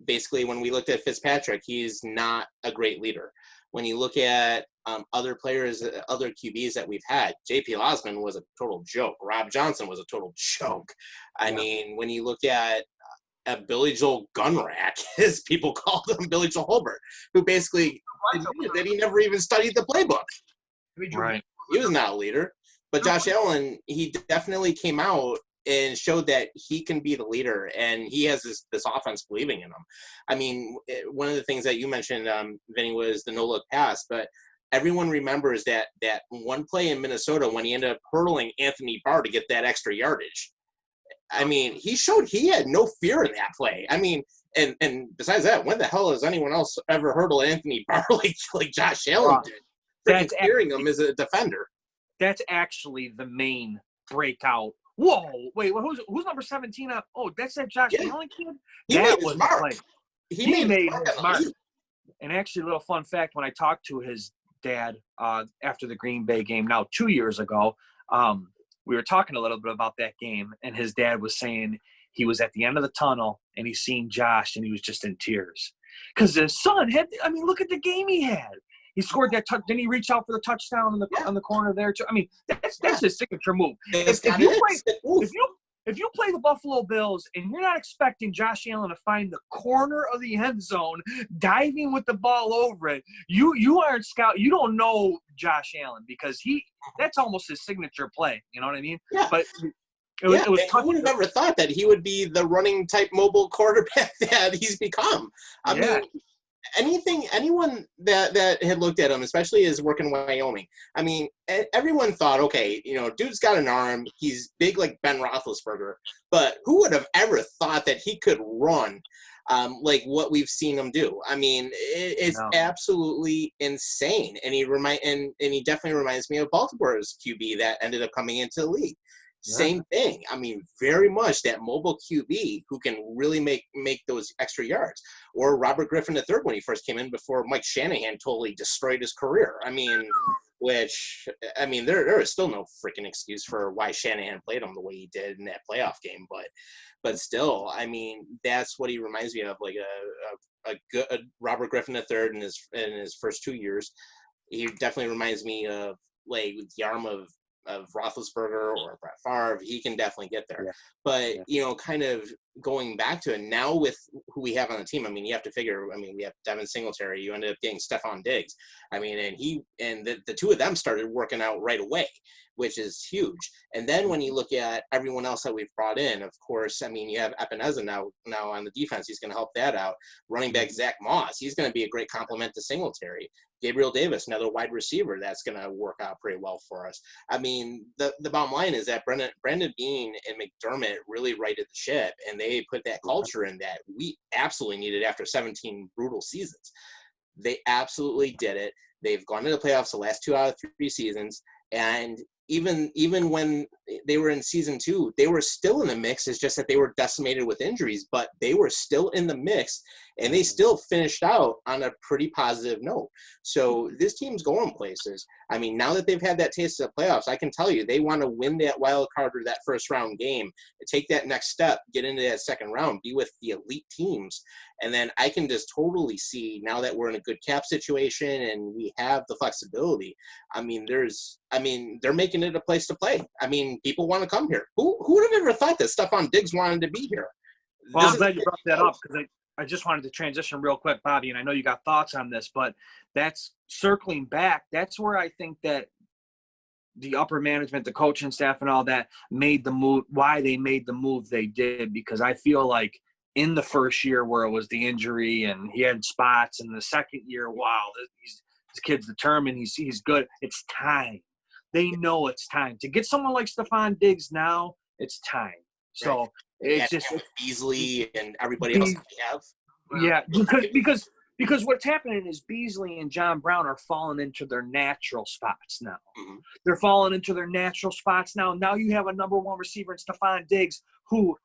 Basically, when we looked at Fitzpatrick, he's not a great leader. When you look at other players, other QBs that we've had, J.P. Losman was a total joke. Rob Johnson was a total joke. I mean, when you look at Billy Joel Gunrack, as people called him, Billy Joel Holbert, who basically admitted that he never even studied the playbook. Right. He was not a leader. But Josh Allen, he definitely came out and showed that he can be the leader, and he has this offense believing in him. I mean, one of the things that you mentioned, Vinny, was the no-look pass, but everyone remembers that one play in Minnesota when he ended up hurdling Anthony Barr to get that extra yardage. I mean, he showed he had no fear in that play. I mean, and besides that, when the hell has anyone else ever hurdled Anthony Barr like Josh Allen did? Freaking fearing him as a defender. That's actually the main breakout. Whoa, wait, who's number 17 up? Oh, that's that Josh Allen kid? That was mark. He made his mark. And actually, a little fun fact, when I talked to his dad after the Green Bay game now 2 years ago, we were talking a little bit about that game, and his dad was saying he was at the end of the tunnel and he seen Josh and he was just in tears. Because his son look at the game he had. He scored that didn't he reach out for the touchdown on the corner there too? I mean, that's his signature move. If you play the Buffalo Bills and you're not expecting Josh Allen to find the corner of the end zone, diving with the ball over it, you aren't scout. You don't know Josh Allen, because that's almost his signature play. You know what I mean? Yeah. But it was I would have never thought that he would be the running type mobile quarterback that he's become. I mean, anyone that had looked at him, especially his work in Wyoming, I mean, everyone thought, okay, dude's got an arm, he's big like Ben Roethlisberger, but who would have ever thought that he could run like what we've seen him do? I mean, it's absolutely insane, and he definitely reminds me of Baltimore's QB that ended up coming into the league. Same thing. I mean, very much that mobile QB who can really make those extra yards. Or Robert Griffin III when he first came in before Mike Shanahan totally destroyed his career. I mean, there is still no freaking excuse for why Shanahan played him the way he did in that playoff game. But still, I mean, that's what he reminds me of, like a good Robert Griffin III in his first 2 years. He definitely reminds me of like the arm of Roethlisberger or Brett Favre. He can definitely get there. Yeah. But, kind of going back to it now with who we have on the team, I mean, you have to figure, we have Devin Singletary. You ended up getting Stephon Diggs. I mean, and the two of them started working out right away, which is huge. And then when you look at everyone else that we've brought in, of course, I mean, you have Epineza now on the defense. He's going to help that out. Running back Zach Moss, he's going to be a great complement to Singletary. Gabriel Davis, another wide receiver, that's going to work out pretty well for us. I mean, the bottom line is that Brandon Beane and McDermott really righted the ship, and they put that culture in that we absolutely needed after 17 brutal seasons. They absolutely did it. They've gone to the playoffs the last 2 out of 3 seasons, and even when they were in season 2, they were still in the mix. It's just that they were decimated with injuries, but they were still in the mix, and they still finished out on a pretty positive note. So this team's going places. I mean, now that they've had that taste of the playoffs, I can tell you they want to win that wild card or that first round game, take that next step, get into that second round, be with the elite teams. And then I can just totally see, now that we're in a good cap situation and we have the flexibility, I mean, they're making it a place to play. I mean, people want to come here. Who would have ever thought that Stephon Diggs wanted to be here? Well, I'm glad you brought that up, because I just wanted to transition real quick, Bobby, and I know you got thoughts on this, but that's circling back. That's where I think that the upper management, the coaching staff and all that made the move, why they made the move they did, because I feel like in the first year where it was the injury and he had spots, and the second year, wow, this kid's determined, he's good. It's time. They know it's time. To get someone like Stephon Diggs now, it's time. So right. it's just Beasley and everybody else that we have. Yeah, because what's happening is Beasley and John Brown are falling into their natural spots now. Mm-hmm. They're falling into their natural spots now. Now you have a number one receiver in Stephon Diggs, who,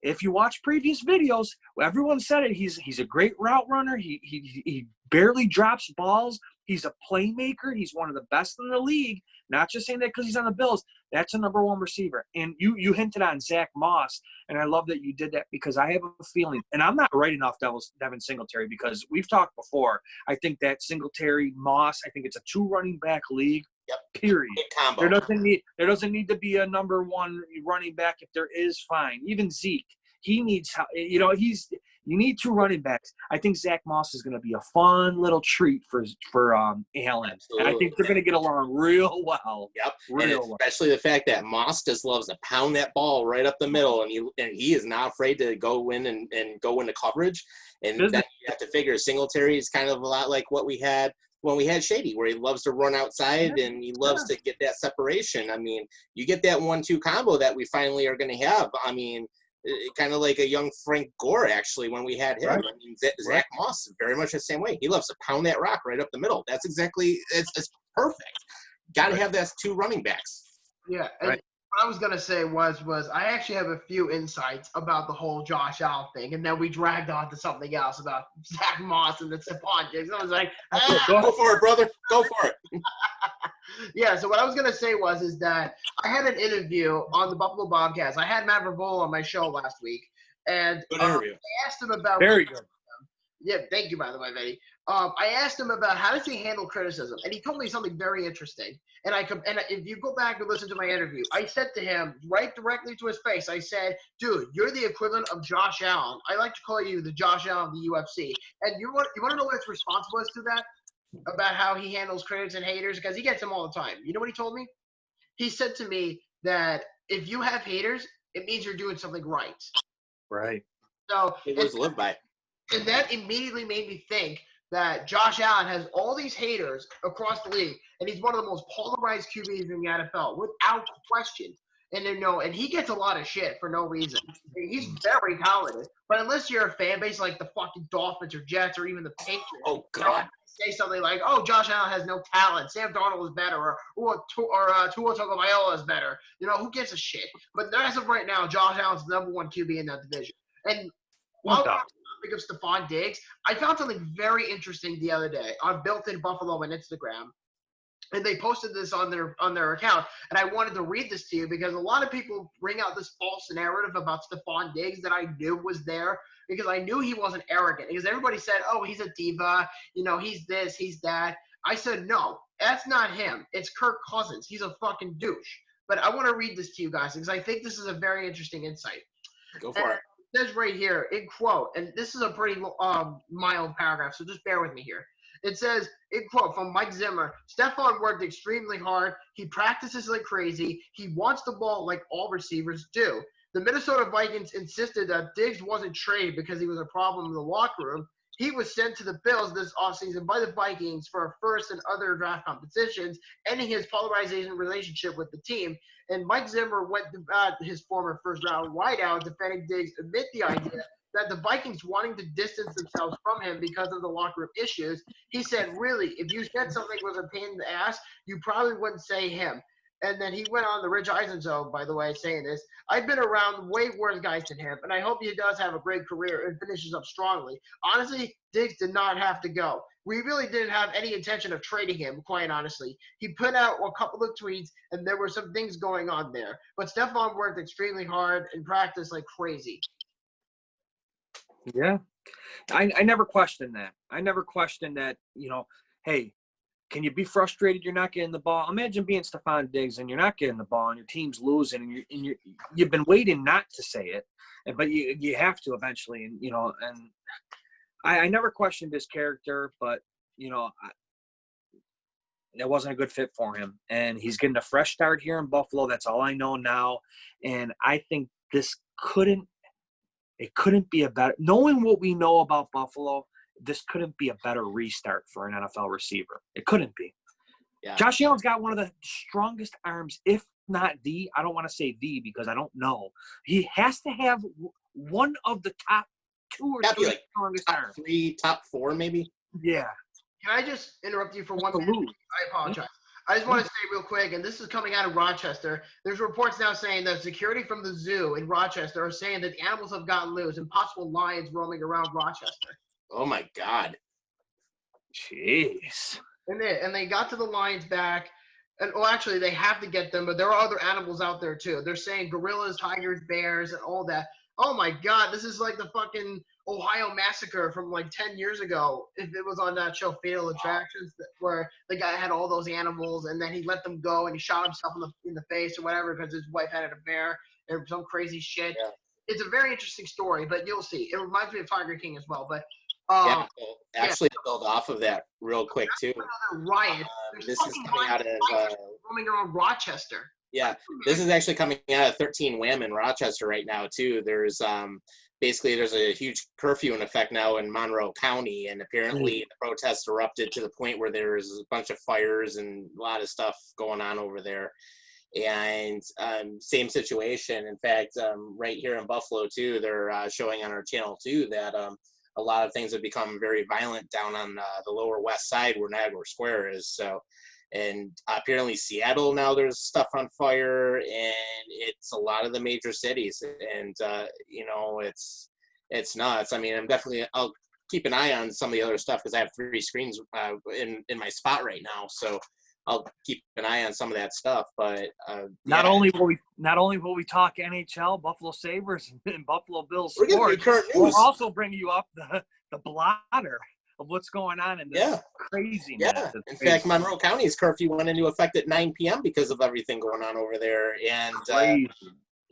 if you watch previous videos, everyone said it. He's a great route runner. He barely drops balls. He's a playmaker. He's one of the best in the league. Not just saying that because he's on the Bills. That's a number one receiver. And you hinted on Zach Moss, and I love that you did that, because I have a feeling, and I'm not writing off Devin Singletary, because we've talked before. I think that Singletary Moss, I think it's a 2 running back league. Yep. Period. Combo. There doesn't need to be a number one running back. If there is, fine. Even Zeke, he needs help. You need 2 running backs. I think Zach Moss is going to be a fun little treat for Allen. And I think they're going to get along real well. Yep. Especially the fact that Moss just loves to pound that ball right up the middle, and he is not afraid to go in and go into coverage. And then you have to figure Singletary is kind of a lot like what we had when we had Shady, where he loves to run outside and he loves to get that separation. I mean, you get that 1-2 combo that we finally are going to have. I mean, kind of like a young Frank Gore, actually, when we had him. Right. I mean, Zach Moss is very much the same way. He loves to pound that rock right up the middle. That's exactly – it's perfect. Got to have that 2 running backs. Yeah, and what I was going to say was I actually have a few insights about the whole Josh Allen thing, and then we dragged on to something else about Zach Moss and the Stephon Diggs. I was like, Go for it, brother. Go for it. Yeah, so what I was going to say is that I had an interview on the Buffalo Bobcats. I had Matt Verbola on my show last week, and I asked him about – Very good. Yeah, thank you, by the way, Vinny. I asked him about how does he handle criticism, and he told me something very interesting. And if you go back and listen to my interview, I said to him right directly to his face, I said, dude, you're the equivalent of Josh Allen. I like to call you the Josh Allen of the UFC. And you want to know what his response was to that? About how he handles critics and haters, because he gets them all the time. You know what he told me? He said to me that if you have haters, it means you're doing something right. Right. So it was lived by. And that immediately made me think that Josh Allen has all these haters across the league, and he's one of the most polarized QBs in the NFL, without question. And he gets a lot of shit for no reason. He's very talented, but unless you're a fan base like the fucking Dolphins or Jets or even the Patriots, oh god, say something like, "Oh, Josh Allen has no talent. Sam Darnold is better, or Tua Tagovailoa is better." Who gives a shit? But as of right now, Josh Allen's the number 1 QB in that division. And while we're on the topic of Stephon Diggs, I found something very interesting the other day on Built in Buffalo on Instagram. And they posted this on their account, and I wanted to read this to you because a lot of people bring out this false narrative about Stephon Diggs that I knew was there because I knew he wasn't arrogant. Because everybody said, "Oh, he's a diva. He's this, he's that." I said, "No, that's not him. It's Kirk Cousins. He's a fucking douche." But I want to read this to you guys because I think this is a very interesting insight. Go for it. It says right here in quote, and this is a pretty mild paragraph, so just bear with me here. It says, in quote, from Mike Zimmer, Stephon worked extremely hard. He practices like crazy. He wants the ball like all receivers do. The Minnesota Vikings insisted that Diggs wasn't traded because he was a problem in the locker room. He was sent to the Bills this offseason by the Vikings for a first and other draft competitions, ending his polarization relationship with the team. And Mike Zimmer went to his former first-round wideout, defending Diggs, amid the idea that the Vikings wanting to distance themselves from him because of the locker room issues. He said, really, if you said something was a pain in the ass, you probably wouldn't say him. And then he went on the Rich Eisen show, by the way, saying this. I've been around way worse guys than him, and I hope he does have a great career and finishes up strongly. Honestly, Diggs did not have to go. We really didn't have any intention of trading him, quite honestly. He put out a couple of tweets, and there were some things going on there. But Stephon worked extremely hard and practiced like crazy. Yeah. I never questioned that. I never questioned that, hey, can you be frustrated you're not getting the ball? Imagine being Stephon Diggs and you're not getting the ball and your team's losing and you've been waiting not to say it, but you have to eventually. And I never questioned his character, but, it wasn't a good fit for him. And he's getting a fresh start here in Buffalo. That's all I know now. And I think this couldn't be a better – knowing what we know about Buffalo, this couldn't be a better restart for an NFL receiver. It couldn't be. Yeah. Josh Allen's got one of the strongest arms, if not the – I don't want to say the because I don't know. He has to have one of the top 2 or 3 like strongest top arms. 3, top 4 maybe. Yeah. Can I just interrupt you for 1 minute? Absolutely. I apologize. I just want to say real quick, and this is coming out of Rochester. There's reports now saying that security from the zoo in Rochester are saying that the animals have gotten loose and possible lions roaming around Rochester. Oh my God. Jeez. And they got to the lions back. And well, actually, they have to get them, but there are other animals out there too. They're saying gorillas, tigers, bears, and all that. Oh my God, this is like the fucking Ohio massacre from like 10 years ago. If it was on that show Fatal Attractions, where the guy had all those animals and then he let them go and he shot himself in the face or whatever because his wife had a bear and some crazy shit. Yeah. It's a very interesting story, but you'll see. It reminds me of Tiger King as well. But actually, to build off of that real quick too. Another riot. This is coming out of roaming around Rochester. Yeah, this is actually coming out of 13 Wham in Rochester right now too. There's basically there's a huge curfew in effect now in Monroe County, and apparently the protests erupted to the point where there's a bunch of fires and a lot of stuff going on over there. And same situation. In fact, right here in Buffalo too, they're showing on our channel too that a lot of things have become very violent down on the lower west side where Niagara Square is. So, and apparently Seattle now there's stuff on fire, and it's a lot of the major cities, and you know, it's nuts. I mean, I'll keep an eye on some of the other stuff because I have 3 screens in my spot right now, so I'll keep an eye on some of that stuff. But not only will we talk NHL, Buffalo Sabres, and Buffalo Bills sports, we'll also bring you up the blotter of what's going on in this craziness. Yeah. In fact, Monroe County's curfew went into effect at 9 p.m. because of everything going on over there. And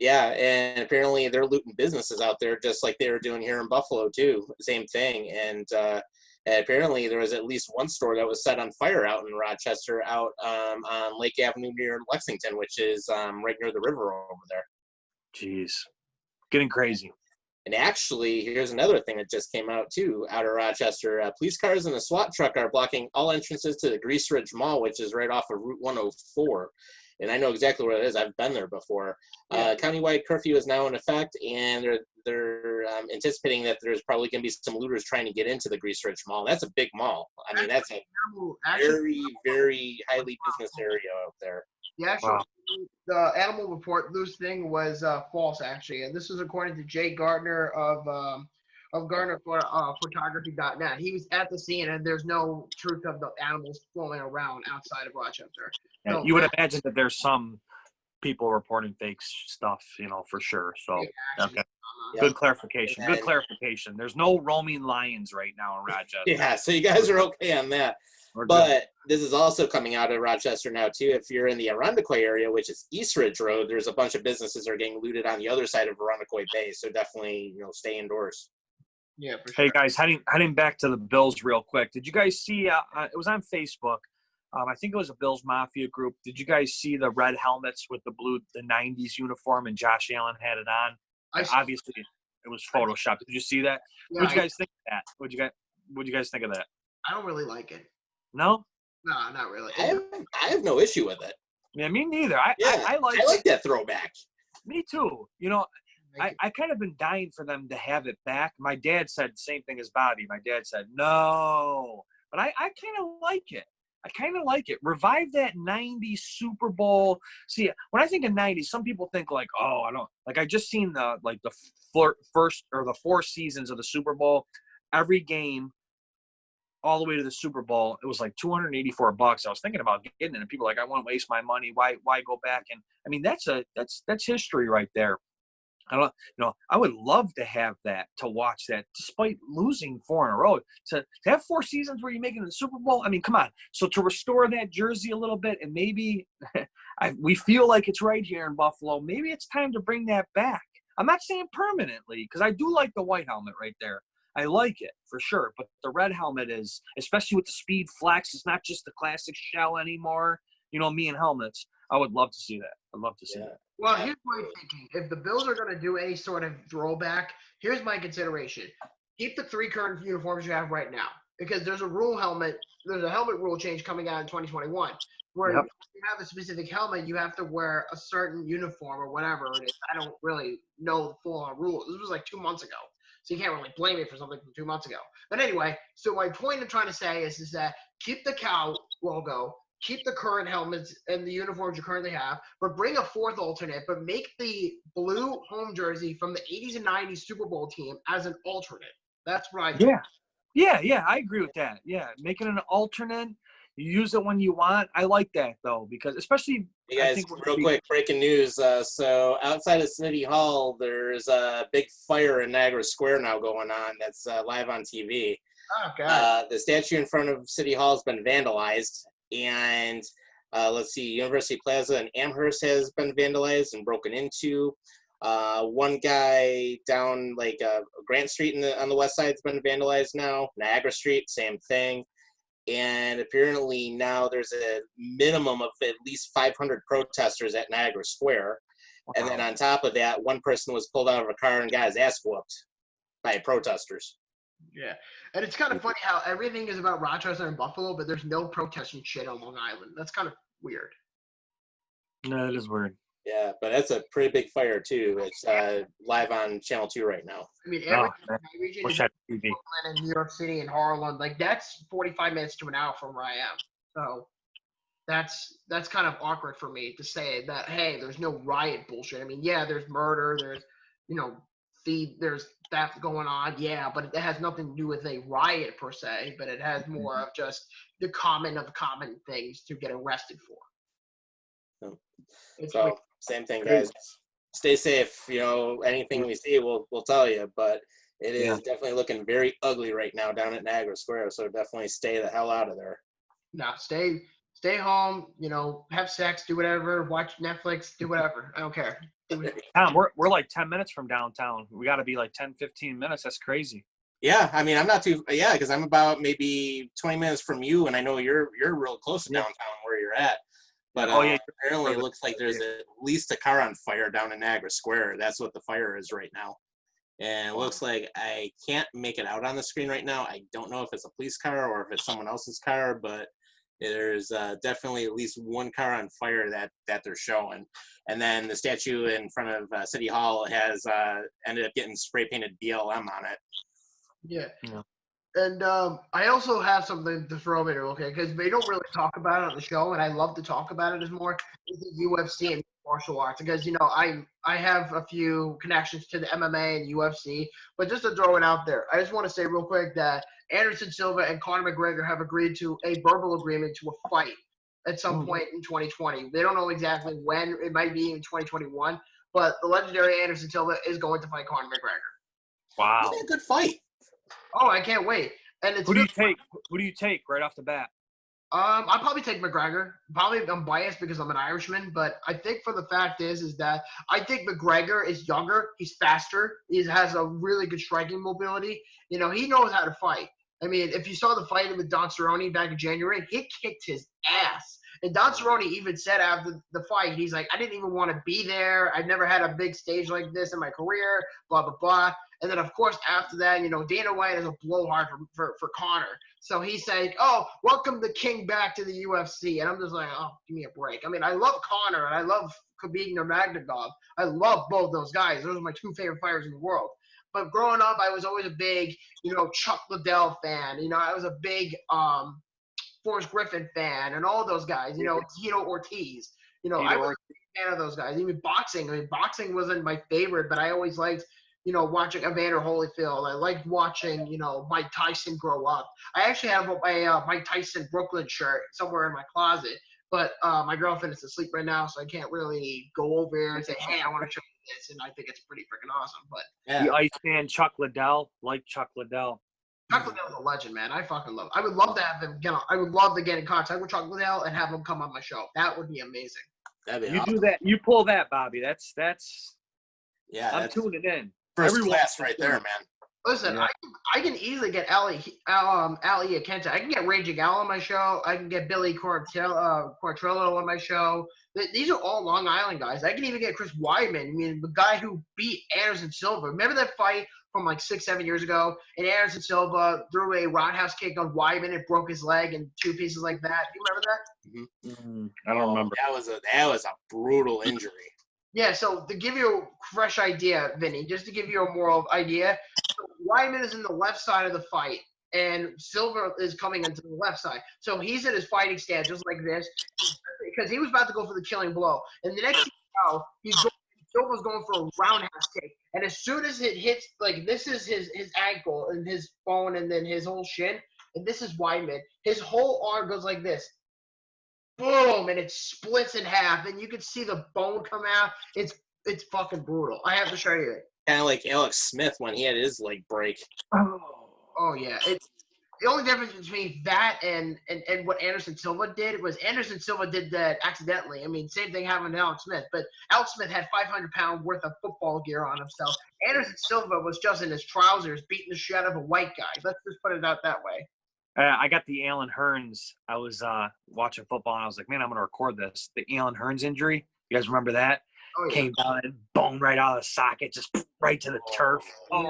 and apparently they're looting businesses out there just like they were doing here in Buffalo too. Same thing. And apparently there was at least one store that was set on fire out in Rochester, out on Lake Avenue near Lexington, which is right near the river over there. Jeez. Getting crazy. And actually, here's another thing that just came out, too, out of Rochester. Police cars and a SWAT truck are blocking all entrances to the Grease Ridge Mall, which is right off of Route 104. And I know exactly where it is. I've been there before. Countywide curfew is now in effect, and they're anticipating that there's probably going to be some looters trying to get into the Grease Ridge Mall. That's a big mall. I mean, that's a very, very highly business area out there. Yeah, actually, the animal report loose thing was false, actually, and this is according to Jay Gardner of Gardner for photography.net. He was at the scene, and there's no truth of the animals floating around outside of Rochester. Yeah, So, you would imagine that there's some people reporting fake stuff, you know, for sure. So, okay. Good clarification. Good clarification. There's no roaming lions right now in Rochester. Yeah, so you guys are okay on that. But this is also coming out of Rochester now, too. If you're in the Irondequoit area, which is East Ridge Road, there's a bunch of businesses that are getting looted on the other side of Irondequoit Bay. So definitely, you know, stay indoors. Yeah, for sure. Hey, guys, heading back to the Bills real quick. Did you guys see it was on Facebook. I think it was a Bills Mafia group. Did you guys see the red helmets with the 90s uniform and Josh Allen had it on? Obviously, it was Photoshopped. Did you see that? Yeah, What'd you guys think of that? What'd you guys think of that? I don't really like it. No? No, not really. I have no issue with it. Yeah, me neither. I like that throwback. Me too. You know, I kind of been dying for them to have it back. My dad said the same thing as Bobby. My dad said, no. But I kind of like it. I kind of like it. Revive that 90s Super Bowl. See, when I think of 90s, some people think like, oh, I don't. Like, I just seen the first or the 4 seasons of the Super Bowl. Every game, all the way to the Super Bowl, it was like $284. I was thinking about getting it, and people are like, I won't waste my money. Why go back? And I mean, that's history right there. I would love to have that, to watch that, despite losing 4 in a row. To have 4 seasons where you're making the Super Bowl, I mean, come on. So to restore that jersey a little bit, and maybe we feel like it's right here in Buffalo, maybe it's time to bring that back. I'm not saying permanently, because I do like the white helmet right there. I like it for sure. But the red helmet is, especially with the speed flex, it's not just the classic shell anymore. You know, me and helmets. I would love to see that. I'd love to see that. Well, here's my thinking. If the Bills are going to do any sort of throwback, here's my consideration. Keep the 3 current uniforms you have right now, because there's a helmet rule change coming out in 2021 where if you have a specific helmet, you have to wear a certain uniform or whatever it is. I don't really know the full-on rules. This was like 2 months ago, so you can't really blame me for something from 2 months ago. But anyway, so my point I'm trying to say is that keep the cow logo, keep the current helmets and the uniforms you currently have, but bring a 4th alternate, but make the blue home jersey from the 80s and 90s Super Bowl team as an alternate. That's what I think. Yeah, I agree with that. Yeah, making an alternate, you use it when you want. I like that, though, because especially – Hey guys, real quick, breaking news. So outside of City Hall, there's a big fire in Niagara Square now going on that's live on TV. Oh, God. The statue in front of City Hall has been vandalized. And let's see, University Plaza in Amherst has been vandalized and broken into. One guy down like Grant Street on the west side has been vandalized now. Niagara Street, same thing. And apparently now there's a minimum of at least 500 protesters at Niagara Square. Wow. And then on top of that, one person was pulled out of a car and got his ass whooped by protesters. Yeah, and it's kind of funny how everything is about Rochester and Buffalo, but there's no protesting shit on Long Island. That's kind of weird. No, that is weird. Yeah, but that's a pretty big fire, too. It's live on Channel 2 right now. I mean, every region is Brooklyn and New York City and Harlem. Like, that's 45 minutes to an hour from where I am. So that's kind of awkward for me to say that, hey, there's no riot bullshit. I mean, yeah, there's murder. There's, there's theft going on. Yeah, but it has nothing to do with a riot per se, but it has more of just the common things to get arrested for. So same thing, guys. Stay safe. Anything we see, we'll tell you. But it is definitely looking very ugly right now down at Niagara Square. So definitely stay the hell out of there. No, stay home. Have sex, do whatever, watch Netflix, do whatever. I don't care. Tom, we're like 10 minutes from downtown. We got to be like 10, 15 minutes. That's crazy. Yeah, I mean, I'm not too. Yeah, because I'm about maybe 20 minutes from you, and I know you're real close to downtown where you're at. But apparently it looks like there's at least a car on fire down in Niagara Square. That's what the fire is right now. And it looks like I can't make it out on the screen right now. I don't know if it's a police car or if it's someone else's car, but there's definitely at least one car on fire that they're showing. And then the statue in front of City Hall has ended up getting spray painted BLM on it. Yeah. And I also have something to throw in here, okay? Because they don't really talk about it on the show, and I love to talk about it as more. Is the UFC and martial arts, because I have a few connections to the MMA and UFC, but just to throw it out there, I just want to say real quick that Anderson Silva and Conor McGregor have agreed to a verbal agreement to a fight at some point in 2020. They don't know exactly when. It might be in 2021, but the legendary Anderson Silva is going to fight Conor McGregor. Wow, it's a good fight. Oh, I can't wait. And it's Who do you take right off the bat? I'll probably take McGregor. Probably I'm biased because I'm an Irishman, but I think for the fact is that I think McGregor is younger. He's faster. He has a really good striking mobility. He knows how to fight. I mean, if you saw the fight with Don Cerrone back in January, he kicked his ass. And Don Cerrone even said after the fight, he's like, I didn't even want to be there. I've never had a big stage like this in my career, blah, blah, blah. And then, of course, after that, Dana White is a blowhard for Conor. So he's saying, oh, welcome the king back to the UFC. And I'm just like, oh, give me a break. I mean, I love Conor and I love Khabib Nurmagomedov. I love both those guys. Those are my 2 favorite fighters in the world. But growing up, I was always a big, Chuck Liddell fan. I was a big Forrest Griffin fan and all those guys. Tito Ortiz. I was a big fan of those guys. Even boxing. I mean, boxing wasn't my favorite, but I always liked, watching Evander Holyfield. I liked watching, Mike Tyson grow up. I actually have my Mike Tyson Brooklyn shirt somewhere in my closet, but my girlfriend is asleep right now, so I can't really go over there and say, hey, I want to show you this, and I think it's pretty freaking awesome. But the Iceman Chuck Liddell, Chuck Liddell. Chuck Liddell's a legend, man. I fucking love him. I would love to have him. I would love to get in contact with Chuck Liddell and have him come on my show. That would be amazing. That'd be you awesome. Do that. You pull that, Bobby. That's. Yeah, I'm tuning in. First class right there, man. Listen, Yeah. I can easily get Ali Akenta. I can get Raging Al on my show. I can get Billy Cortrello on my show. These are all Long Island guys. I can even get Chris Weidman. I mean, the guy who beat Anderson Silva. Remember that fight from like 6-7 years ago? And Anderson Silva threw a roundhouse kick on Weidman and broke his leg in 2 pieces like that. You remember that? I don't remember. That was a brutal injury. Yeah, so to give you a fresh idea, Vinny, just to give you a moral idea, Weidman is in the left side of the fight, and Silva is coming into the left side. So he's in his fighting stance just like this, because he was about to go for the killing blow. And the next thing you know, Silva's going for a roundhouse kick. And as soon as it hits, like this is his ankle and his bone and then his whole shin, and this is Weidman. His whole arm goes like this. Boom, and it splits in half, and you can see the bone come out. It's fucking brutal. I have to show you it. Kind of like Alex Smith when he had his leg break. Oh yeah. The only difference between that and what Anderson Silva did was Anderson Silva did that accidentally. I mean, same thing happened to Alex Smith, but Alex Smith had 500 pounds worth of football gear on himself. Anderson Silva was just in his trousers beating the shit out of a white guy. Let's just put it out that way. I got the Alan Hearns. I was watching football, and I was like, man, I'm going to record this. The Alan Hearns injury. You guys remember that? Oh, yeah. Came down and bone right out of the socket, just right to the turf. Yeah,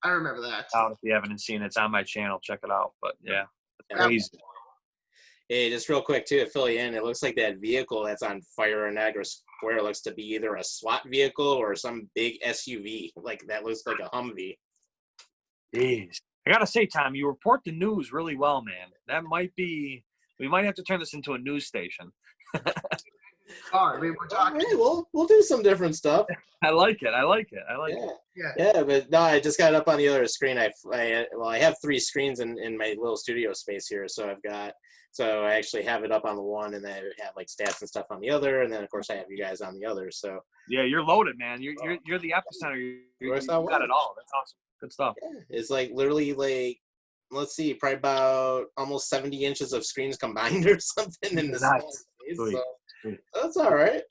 I remember that. If you haven't seen it, it's on my channel. Check it out. But, yeah, crazy. Hey, just real quick, too, to fill you in, it looks like that vehicle that's on fire in Niagara Square looks to be either a SWAT vehicle or some big SUV. Like, that looks like a Humvee. Jeez. I got to say, Tom, you report the news really well, man. That might be – we might have to turn this into a news station. All right, we're talking. Hey, we'll do some different stuff. I like it. Yeah, but no, I just got it up on the other screen. I have 3 screens in my little studio space here. So I actually have it up on the one, and then I have like stats and stuff on the other, and then of course I have you guys on the other. So yeah, you're loaded, man. You're the epicenter. You got it all. That's awesome. Good stuff. Yeah, it's like literally like, let's see, probably about almost 70 inches of screens combined or something in this space. So that's all right.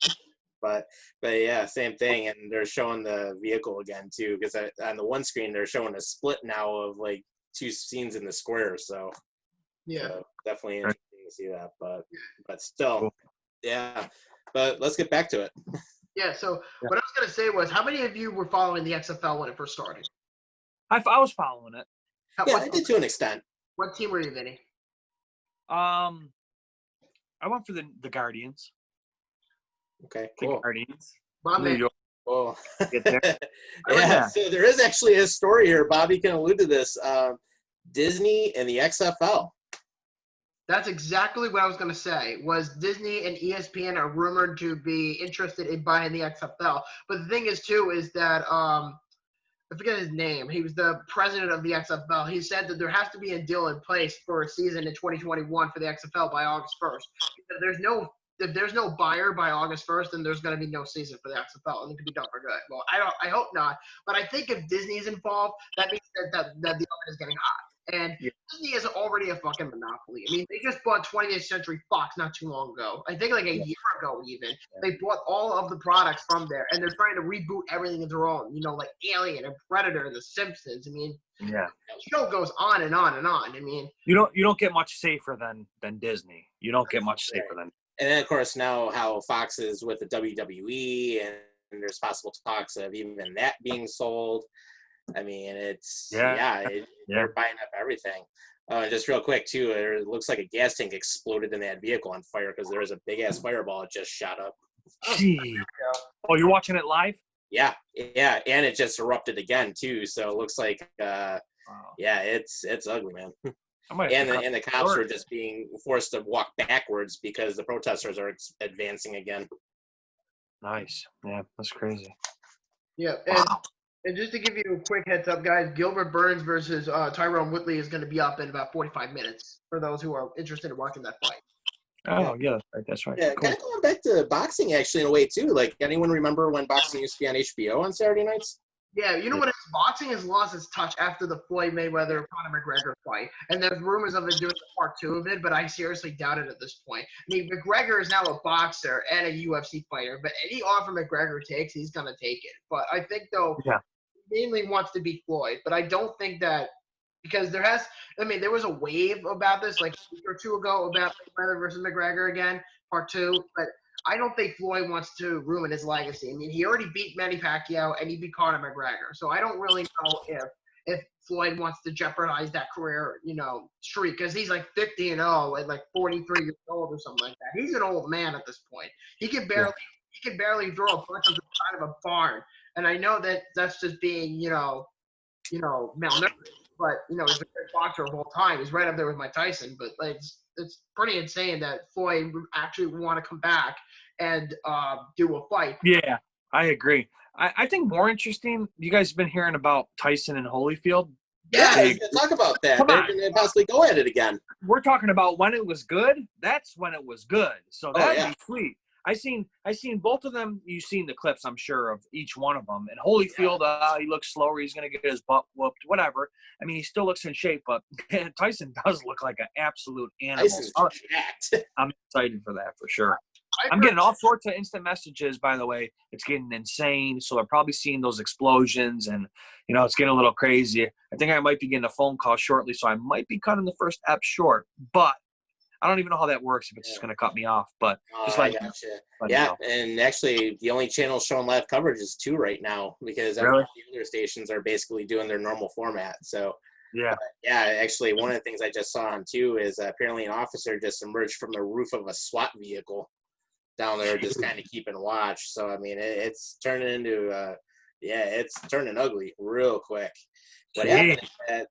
But yeah, same thing. And they're showing the vehicle again too, because on the one screen they're showing a split now of like 2 scenes in the square. So yeah, definitely interesting to see that. But still, yeah. But let's get back to it. Yeah. So what I was gonna say was, how many of you were following the XFL when it first started? I was following it. I did to an extent. What team were you, Vinny? I went for the Guardians. Okay, cool. The Guardians. New York. Oh. Yeah. Yeah, so there is actually a story here. Bobby can allude to this. Disney and the XFL. That's exactly what I was going to say, was Disney and ESPN are rumored to be interested in buying the XFL. But the thing is, too, is that I forget his name. He was the president of the XFL. He said that there has to be a deal in place for a season in 2021 for the XFL by August 1st. If there's no buyer by August 1st, then there's going to be no season for the XFL, and it could be done for good. Well, I hope not. But I think if Disney is involved, that means that the oven is getting hot. And Disney is already a fucking monopoly. I mean, they just bought 20th Century Fox not too long ago. I think like a year ago even. They bought all of the products from there, and they're trying to reboot everything into their own. You know, like Alien and Predator and The Simpsons. I mean, yeah, the show goes on and on and on. I mean, you don't get much safer than Disney. You don't get much safer than. And then of course now how Fox is with the WWE, and there's possible talks of even that being sold. I mean, they're buying up everything. Just real quick too, it looks like a gas tank exploded in that vehicle on fire because there was a big ass fireball that just shot up. Gee. Oh, you're watching it live? Yeah, and it just erupted again too. So it looks like, it's ugly, man. And the cops are just being forced to walk backwards because the protesters are advancing again. Nice, yeah, that's crazy. Yeah, and just to give you a quick heads up, guys, Gilbert Burns versus Tyrone Woodley is going to be up in about 45 minutes for those who are interested in watching that fight. Oh, yeah, that's right. Yeah, cool. kind of going back to boxing, actually, in a way, too. Like, anyone remember when boxing used to be on HBO on Saturday nights? Yeah, you know what? Boxing has lost its touch after the Floyd Mayweather-Conor McGregor fight. And there's rumors of it doing a part 2 of it, but I seriously doubt it at this point. I mean, McGregor is now a boxer and a UFC fighter, but any offer McGregor takes, he's going to take it. But I think, though, mainly wants to beat Floyd, but I don't think that because there was a wave about this like a week or two ago about Mayweather versus McGregor again, part 2, but I don't think Floyd wants to ruin his legacy. I mean, he already beat Manny Pacquiao and he beat Conor McGregor, so I don't really know if Floyd wants to jeopardize that career, streak, because he's like 50-0 at like 43 years old or something like that. He's an old man at this point. He can barely throw a punch on the side of a barn, and I know that that's just being malnourished. But he's a great boxer of all time. He's right up there with Mike Tyson. But like, it's pretty insane that Floyd would actually want to come back and do a fight. Yeah, I agree. I think more interesting, you guys have been hearing about Tyson and Holyfield. Yeah, I was going to talk about that. They're going to possibly go at it again. We're talking about when it was good. That's when it was good. So that'd be sweet. I seen both of them. You've seen the clips, I'm sure, of each one of them. And Holyfield, he looks slower. He's going to get his butt whooped, whatever. I mean, he still looks in shape, but Tyson does look like an absolute animal. I'm excited for that for sure. I'm getting all sorts of instant messages, by the way. It's getting insane. So they're probably seeing those explosions and, it's getting a little crazy. I think I might be getting a phone call shortly, so I might be cutting the first ep short. But I don't even know how that works if it's just going to cut me off. But just like and actually the only channel showing live coverage is 2 right now because the other stations are basically doing their normal format. So actually one of the things I just saw on 2 is apparently an officer just emerged from the roof of a SWAT vehicle down there just kind of keeping watch. So I mean it's turning into it's turning ugly real quick. What happened is that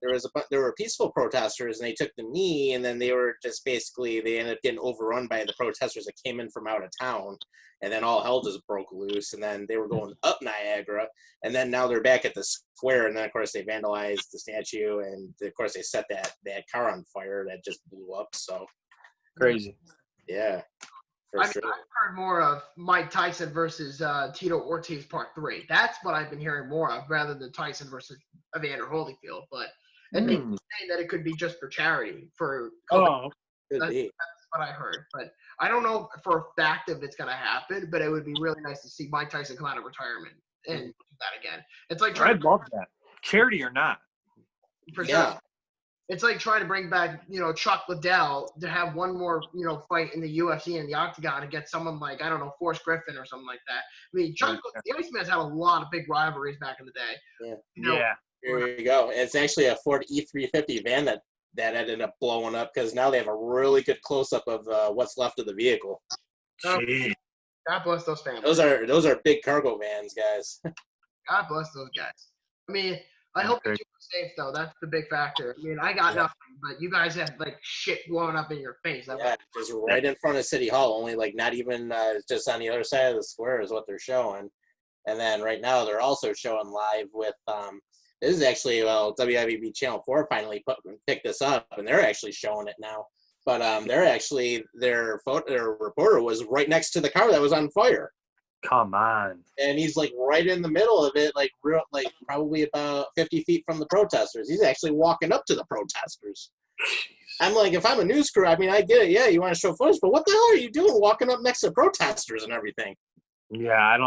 there were peaceful protesters and they took the knee, and then they were just they ended up getting overrun by the protesters that came in from out of town, and then all hell just broke loose, and then they were going up Niagara, and then now they're back at the square, and then of course they vandalized the statue, and of course they set that car on fire that just blew up. So crazy. Yeah. I've heard more of Mike Tyson versus Tito Ortiz Part 3. That's what I've been hearing more of, rather than Tyson versus Evander Holyfield. But and they say that it could be just for charity for COVID. That's what I heard. But I don't know for a fact if it's going to happen. But it would be really nice to see Mike Tyson come out of retirement and do that again. It's like I'd love that, charity or not. For sure. It's like trying to bring back, Chuck Liddell to have one more, fight in the UFC and the Octagon against someone like, I don't know, Forrest Griffin or something like that. I mean, the Iceman's had a lot of big rivalries back in the day. Here you go. It's actually a Ford E350 van that ended up blowing up because now they have a really good close-up of what's left of the vehicle. God bless those families. Those are big cargo vans, guys. God bless those guys. I mean, I hope that you were safe, though. That's the big factor. I mean, I got nothing, but you guys have, like, shit blowing up in your face. Just right in front of City Hall, only, like, not even just on the other side of the square is what they're showing. And then right now they're also showing live with this is actually, WIBB Channel 4 finally picked this up, and they're actually showing it now. But their reporter was right next to the car that was on fire. Come on. And he's like right in the middle of it, like probably about 50 feet from the protesters. He's actually walking up to the protesters. I'm like, if I'm a news crew, I mean, I get it. Yeah, you want to show footage, but what the hell are you doing walking up next to protesters and everything? Yeah,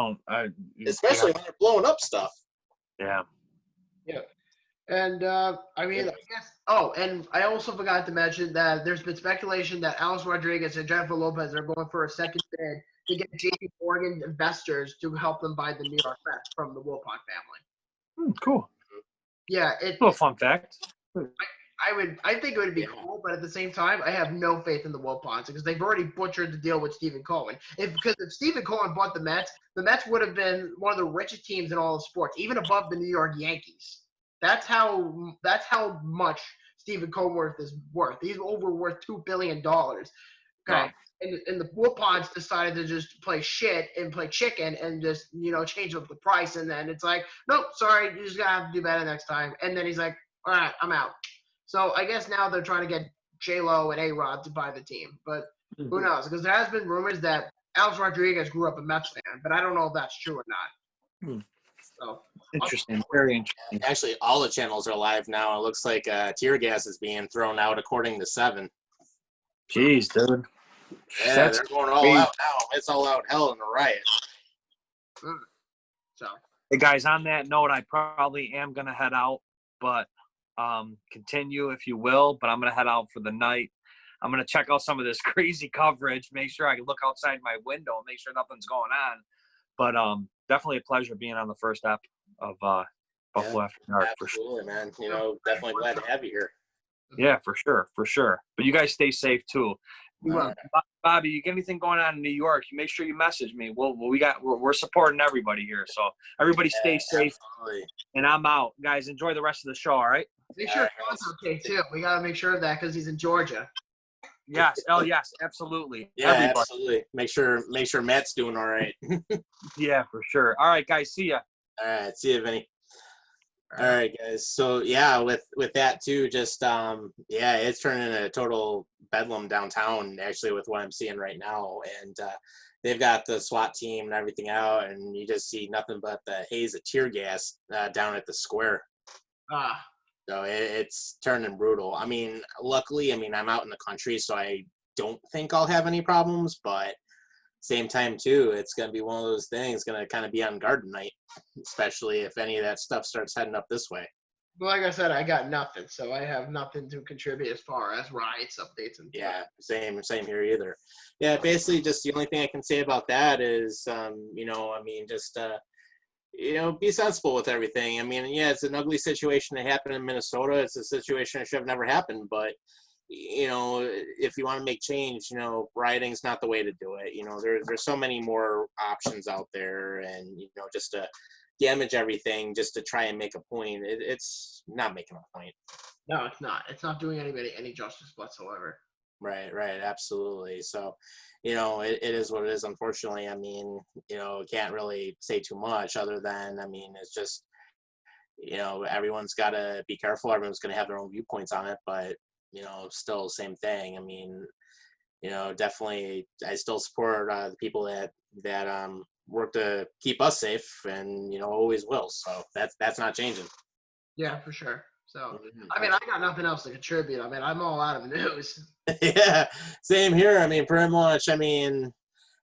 especially when they're blowing up stuff. Yeah. Yeah. And, I mean, I guess, and I also forgot to mention that there's been speculation that Alex Rodriguez and Jennifer Lopez are going for a second bid to get JP Morgan investors to help them buy the New York Mets from the Wilpon family. Cool. Yeah. A little fun fact. I think it would be cool, but at the same time, I have no faith in the Wilpons because they've already butchered the deal with Stephen Cohen. Because if Stephen Cohen bought the Mets would have been one of the richest teams in all of sports, even above the New York Yankees. That's how much Stephen Cohen is worth. He's over worth $2 billion. Okay. Wow. And the Wilpons decided to just play shit and play chicken and just, change up the price. And then it's like, nope, sorry, you're just going to have to do better next time. And then he's like, all right, I'm out. So I guess now they're trying to get J-Lo and A-Rod to buy the team. But who knows? Because there has been rumors that Alex Rodriguez grew up a Mets fan. But I don't know if that's true or not. So interesting. Very interesting. Actually, all the channels are live now. It looks like tear gas is being thrown out according to 7. Jeez, dude. Yeah, they're going all out now. It's all out hell in the riot. So Hey guys, on that note, I probably am gonna head out, but continue if you will. But I'm gonna head out for the night. I'm gonna check out some of this crazy coverage, make sure I can look outside my window and make sure nothing's going on. But definitely a pleasure being on the first ep of Buffalo After Dark. Absolutely, man. Definitely glad to have you here. Yeah, for sure. But you guys stay safe too. Bobby, you get anything going on in New York, you make sure you message me. We're supporting everybody here, so everybody stay safe. Absolutely. And I'm out, guys. Enjoy the rest of the show. All right. Make sure Sean's okay too. We gotta make sure of that because he's in Georgia. Yes. Oh, yes. Absolutely. Yeah, everybody. Absolutely. Make sure Matt's doing all right. Yeah, for sure. All right, guys. See ya. All right. See you, Vinny. All right, guys. So yeah, with that too, just it's turning into a total bedlam downtown. Actually, with what I'm seeing right now, and they've got the SWAT team and everything out, and you just see nothing but the haze of tear gas down at the square. So it's turning brutal. I mean, luckily, I'm out in the country, so I don't think I'll have any problems. But same time too, it's going to be one of those things, going to kind of be on guard tonight, especially if any of that stuff starts heading up this way. Well, like I said, I got nothing, so I have nothing to contribute as far as riots, updates, and same here either. Yeah, basically, just the only thing I can say about that is, be sensible with everything. It's an ugly situation that happened in Minnesota. It's a situation that should have never happened, but if you want to make change, rioting's not the way to do it. There's so many more options out there, and just to damage everything just to try and make a point, it's not making a point. No, it's not. It's not doing anybody any justice whatsoever. Right, absolutely. So, it is what it is. Unfortunately, can't really say too much other than, it's just, everyone's got to be careful. Everyone's going to have their own viewpoints on it, but still same thing. Definitely I still support the people that work to keep us safe, and always will. So that's not changing. Yeah, for sure. So I got nothing else to contribute. I'm all out of news. Yeah, same here. Pretty much.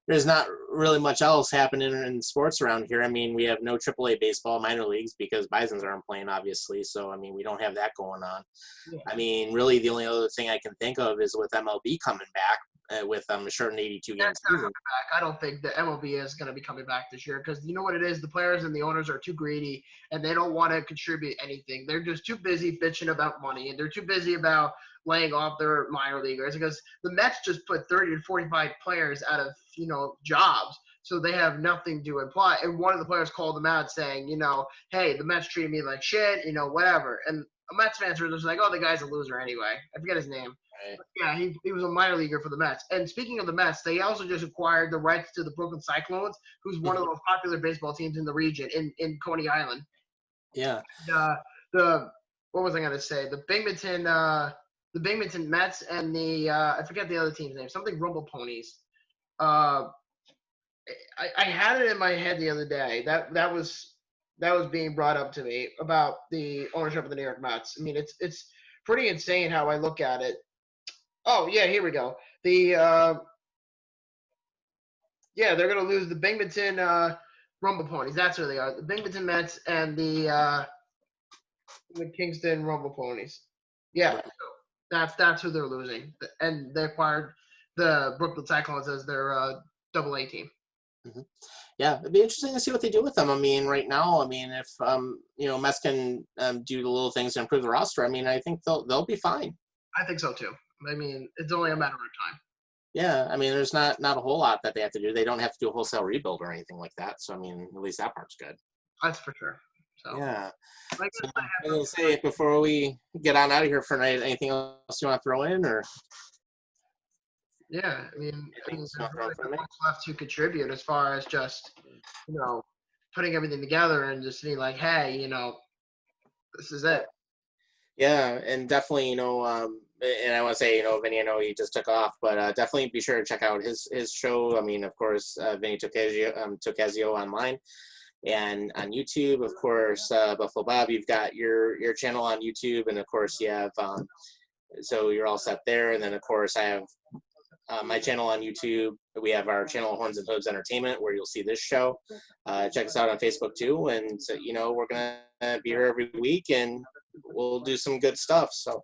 There's not really much else happening in sports around here. We have no AAA baseball, minor leagues, because Bisons aren't playing, obviously. So, we don't have that going on. Yeah. Really, the only other thing I can think of is with MLB coming back with a shortened 82-game season. I don't think the MLB is going to be coming back this year because you know what it is? The players and the owners are too greedy, and they don't want to contribute anything. They're just too busy bitching about money, and they're too busy about laying off their minor leaguers because the Mets just put 30 to 45 players out of, jobs. So they have nothing to imply. And one of the players called them out saying, hey, the Mets treated me like shit, whatever. And Mets fans were just like, oh, the guy's a loser anyway. I forget his name. Right. Yeah, he was a minor leaguer for the Mets. And speaking of the Mets, they also just acquired the rights to the Brooklyn Cyclones, who's one of the most popular baseball teams in the region in Coney Island. Yeah. What was I going to say? The Binghamton Mets and the I forget the other team's name, something Rumble Ponies. I had it in my head the other day. That was being brought up to me about the ownership of the New York Mets. It's pretty insane how I look at it. Oh yeah, here we go. They're gonna lose the Binghamton Rumble Ponies. That's who they are. The Binghamton Mets and the Kingston Rumble Ponies. Yeah. Right. That's who they're losing, and they acquired the Brooklyn Cyclones as their AA team. Mm-hmm. Yeah, it'd be interesting to see what they do with them. Right now, if Mets can do the little things to improve the roster, I think they'll be fine. I think so too. It's only a matter of time. Yeah, there's not a whole lot that they have to do. They don't have to do a wholesale rebuild or anything like that. So at least that part's good. That's for sure. So yeah. I was gonna say before we get on out of here for tonight, anything else you want to throw in, or? Yeah, there's really not much left to contribute as far as just putting everything together and just being like, hey, this is it. Yeah, and definitely, and I want to say, Vinny, I know he just took off, but definitely be sure to check out his show. Of course, Vinny Tocasio online. And on YouTube, of course, Buffalo Bob, you've got your channel on YouTube, and of course you have, so you're all set there. And then of course I have my channel on YouTube. We have our channel Horns and Hooves Entertainment, where you'll see this show. Check us out on Facebook too, and we're gonna be here every week, and we'll do some good stuff. So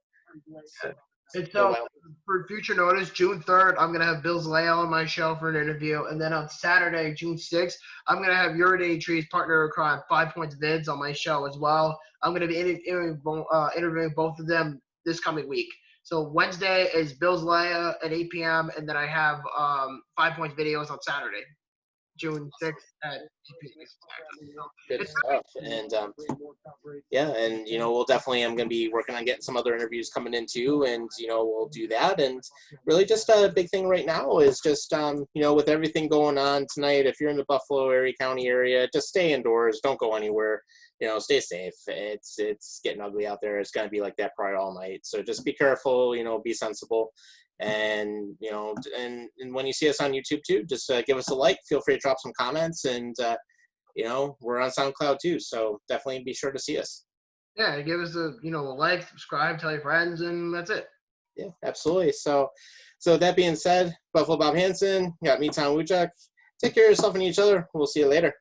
And so, for future notice, June 3rd, I'm going to have Bill Zaleo on my show for an interview. And then on Saturday, June 6th, I'm going to have Uriday Tree's partner in crime, 5 Points Vids, on my show as well. I'm going to be interviewing both of them this coming week. So Wednesday is Bill Zaleo at 8 p.m. And then I have 5 Points videos on Saturday, June 6th at 8 p.m. Good stuff. And we'll definitely, I'm going to be working on getting some other interviews coming in too, and we'll do that. And really just a big thing right now is just with everything going on tonight, if you're in the Buffalo Erie County area, just stay indoors, don't go anywhere, stay safe. It's getting ugly out there. It's going to be like that probably all night, so just be careful, be sensible. And and when you see us on YouTube too, just give us a like, feel free to drop some comments, and we're on SoundCloud too, so definitely be sure to see us. Yeah, give us a like, subscribe, tell your friends, and that's it. Yeah, absolutely. So that being said, Buffalo Bob Hansen, got me, Tom Wujek. Take care of yourself and each other. We'll see you later.